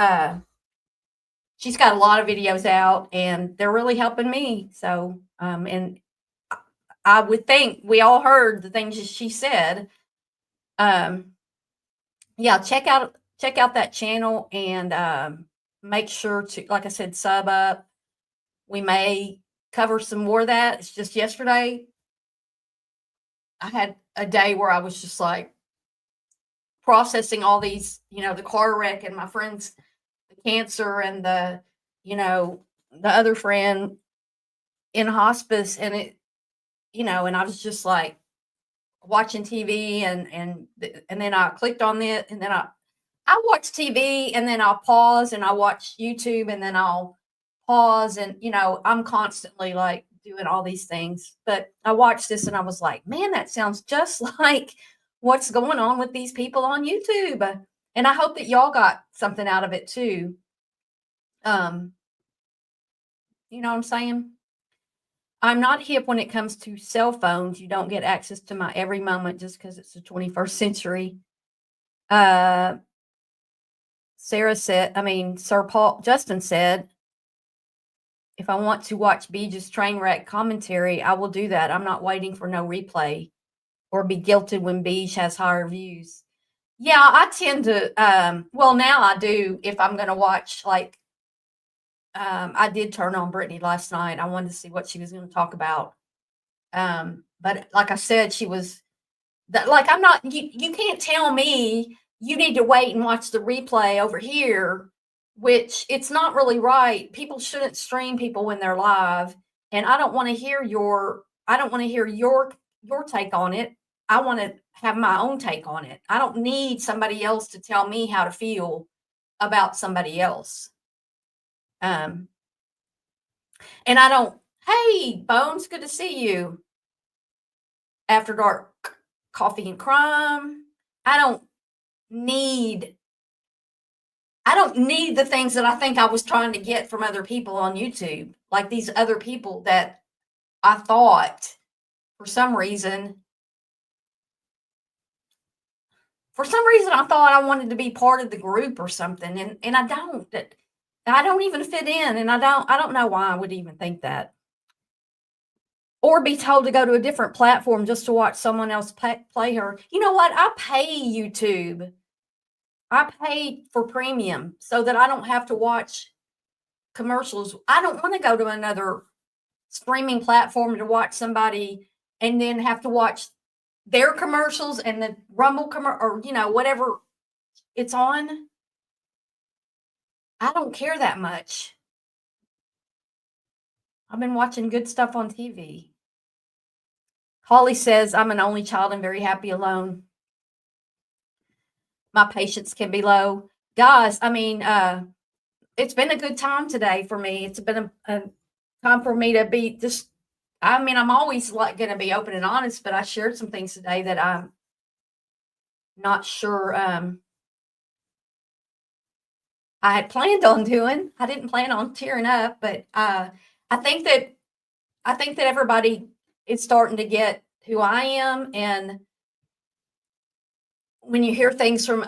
she's got a lot of videos out and they're really helping me. So, and I would think we all heard the things that she said. Yeah, check out that channel and make sure to, like I said, sub up. We may cover some more of that. It's just yesterday I had a day where I was just like processing all these, the car wreck and my friend's cancer and the other friend in hospice, and it, and I was just like watching TV and then I clicked on it, and then I watch TV and then I'll pause and I watch YouTube and then I'll pause, and I'm constantly like doing all these things. But I watched this and I was like, man, that sounds just like what's going on with these people on YouTube. And I hope that y'all got something out of it too. You know what I'm saying? I'm not hip when it comes to cell phones. You don't get access to my every moment just because it's the 21st century. Sarah said, Justin said, if I want to watch Beej's train wreck commentary, I will do that. I'm not waiting for no replay or be guilted when Beej has higher views. Yeah, I tend to, well, now I do. If I'm going to watch, like, I did turn on Brittany last night. I wanted to see what she was going to talk about. But like I said, she was like, I'm not, you can't tell me you need to wait and watch the replay over here, which it's not really right. People shouldn't stream people when they're live. And I don't want to hear your take on it. I want to have my own take on it. I don't need somebody else to tell me how to feel about somebody else. And I don't, hey, Bones, good to see you. After Dark Coffee and Crime. I don't need the things that I think I was trying to get from other people on YouTube. Like these other people that I thought for some reason I thought I wanted to be part of the group or something. And I don't. I don't even fit in, and I don't know why I would even think that. Or be told to go to a different platform just to watch someone else play her. You know what? I pay YouTube. I pay for premium so that I don't have to watch commercials. I don't want to go to another streaming platform to watch somebody and then have to watch their commercials and the Rumble or whatever it's on. I don't care that much. I've been watching good stuff on TV. Holly says, I'm an only child and very happy alone. My patience can be low. Guys, it's been a good time today for me. It's been a time for me to be just, I'm always like going to be open and honest, but I shared some things today that I'm not sure I had planned on doing. I didn't plan on tearing up, but I think that everybody is starting to get who I am. And when you hear things from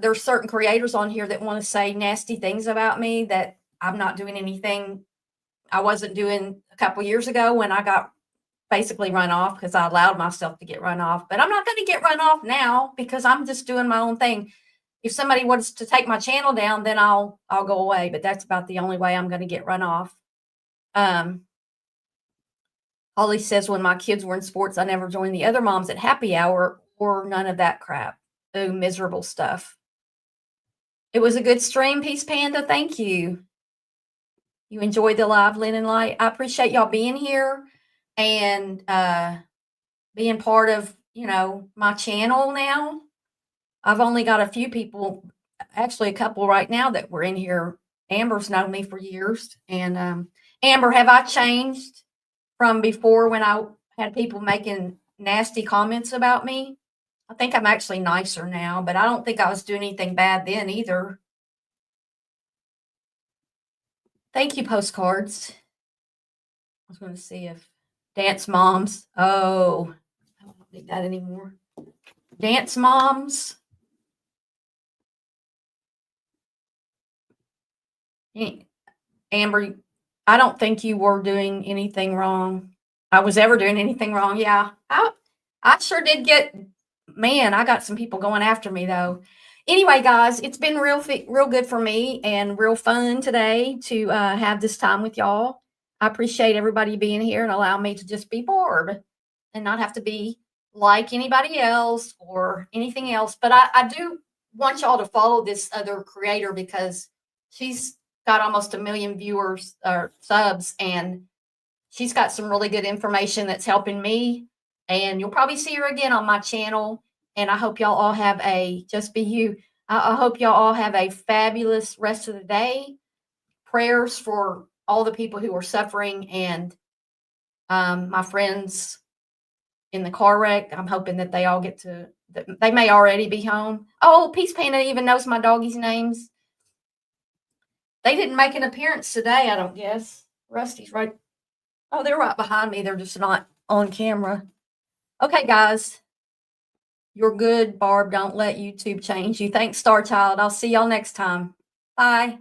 there's certain creators on here that want to say nasty things about me that I'm not doing anything I wasn't doing a couple years ago when I got basically run off because I allowed myself to get run off. But I'm not going to get run off now because I'm just doing my own thing. If somebody wants to take my channel down, then I'll go away. But that's about the only way I'm going to get run off. Holly says, when my kids were in sports, I never joined the other moms at happy hour or none of that crap. Oh, miserable stuff. It was a good stream, Peace Panda. Thank you. You enjoyed the live Linen Light. I appreciate y'all being here and being part of, my channel now. I've only got a few people, actually a couple right now that were in here. Amber's known me for years. And Amber, have I changed from before when I had people making nasty comments about me? I think I'm actually nicer now, but I don't think I was doing anything bad then either. Thank you, postcards. I was going to see if dance moms. Oh, I don't need that anymore. Dance moms. Amber, I don't think you were doing anything wrong. I was ever doing anything wrong. Yeah, I sure did get, man, I got some people going after me though. Anyway, guys, it's been real good for me and real fun today to have this time with y'all. I appreciate everybody being here and allow me to just be Barb and not have to be like anybody else or anything else. But I do want y'all to follow this other creator because she's got almost 1 million viewers or subs, and she's got some really good information that's helping me. And you'll probably see her again on my channel. And I hope y'all all have just be you. I hope y'all all have a fabulous rest of the day. Prayers for all the people who are suffering and my friends in the car wreck. I'm hoping that they all they may already be home. Oh, Peace Panda even knows my doggies' names. They didn't make an appearance today, I don't guess. Rusty's right. Oh, they're right behind me. They're just not on camera. Okay, guys. You're good, Barb. Don't let YouTube change you. Thanks, Star Child. I'll see y'all next time. Bye.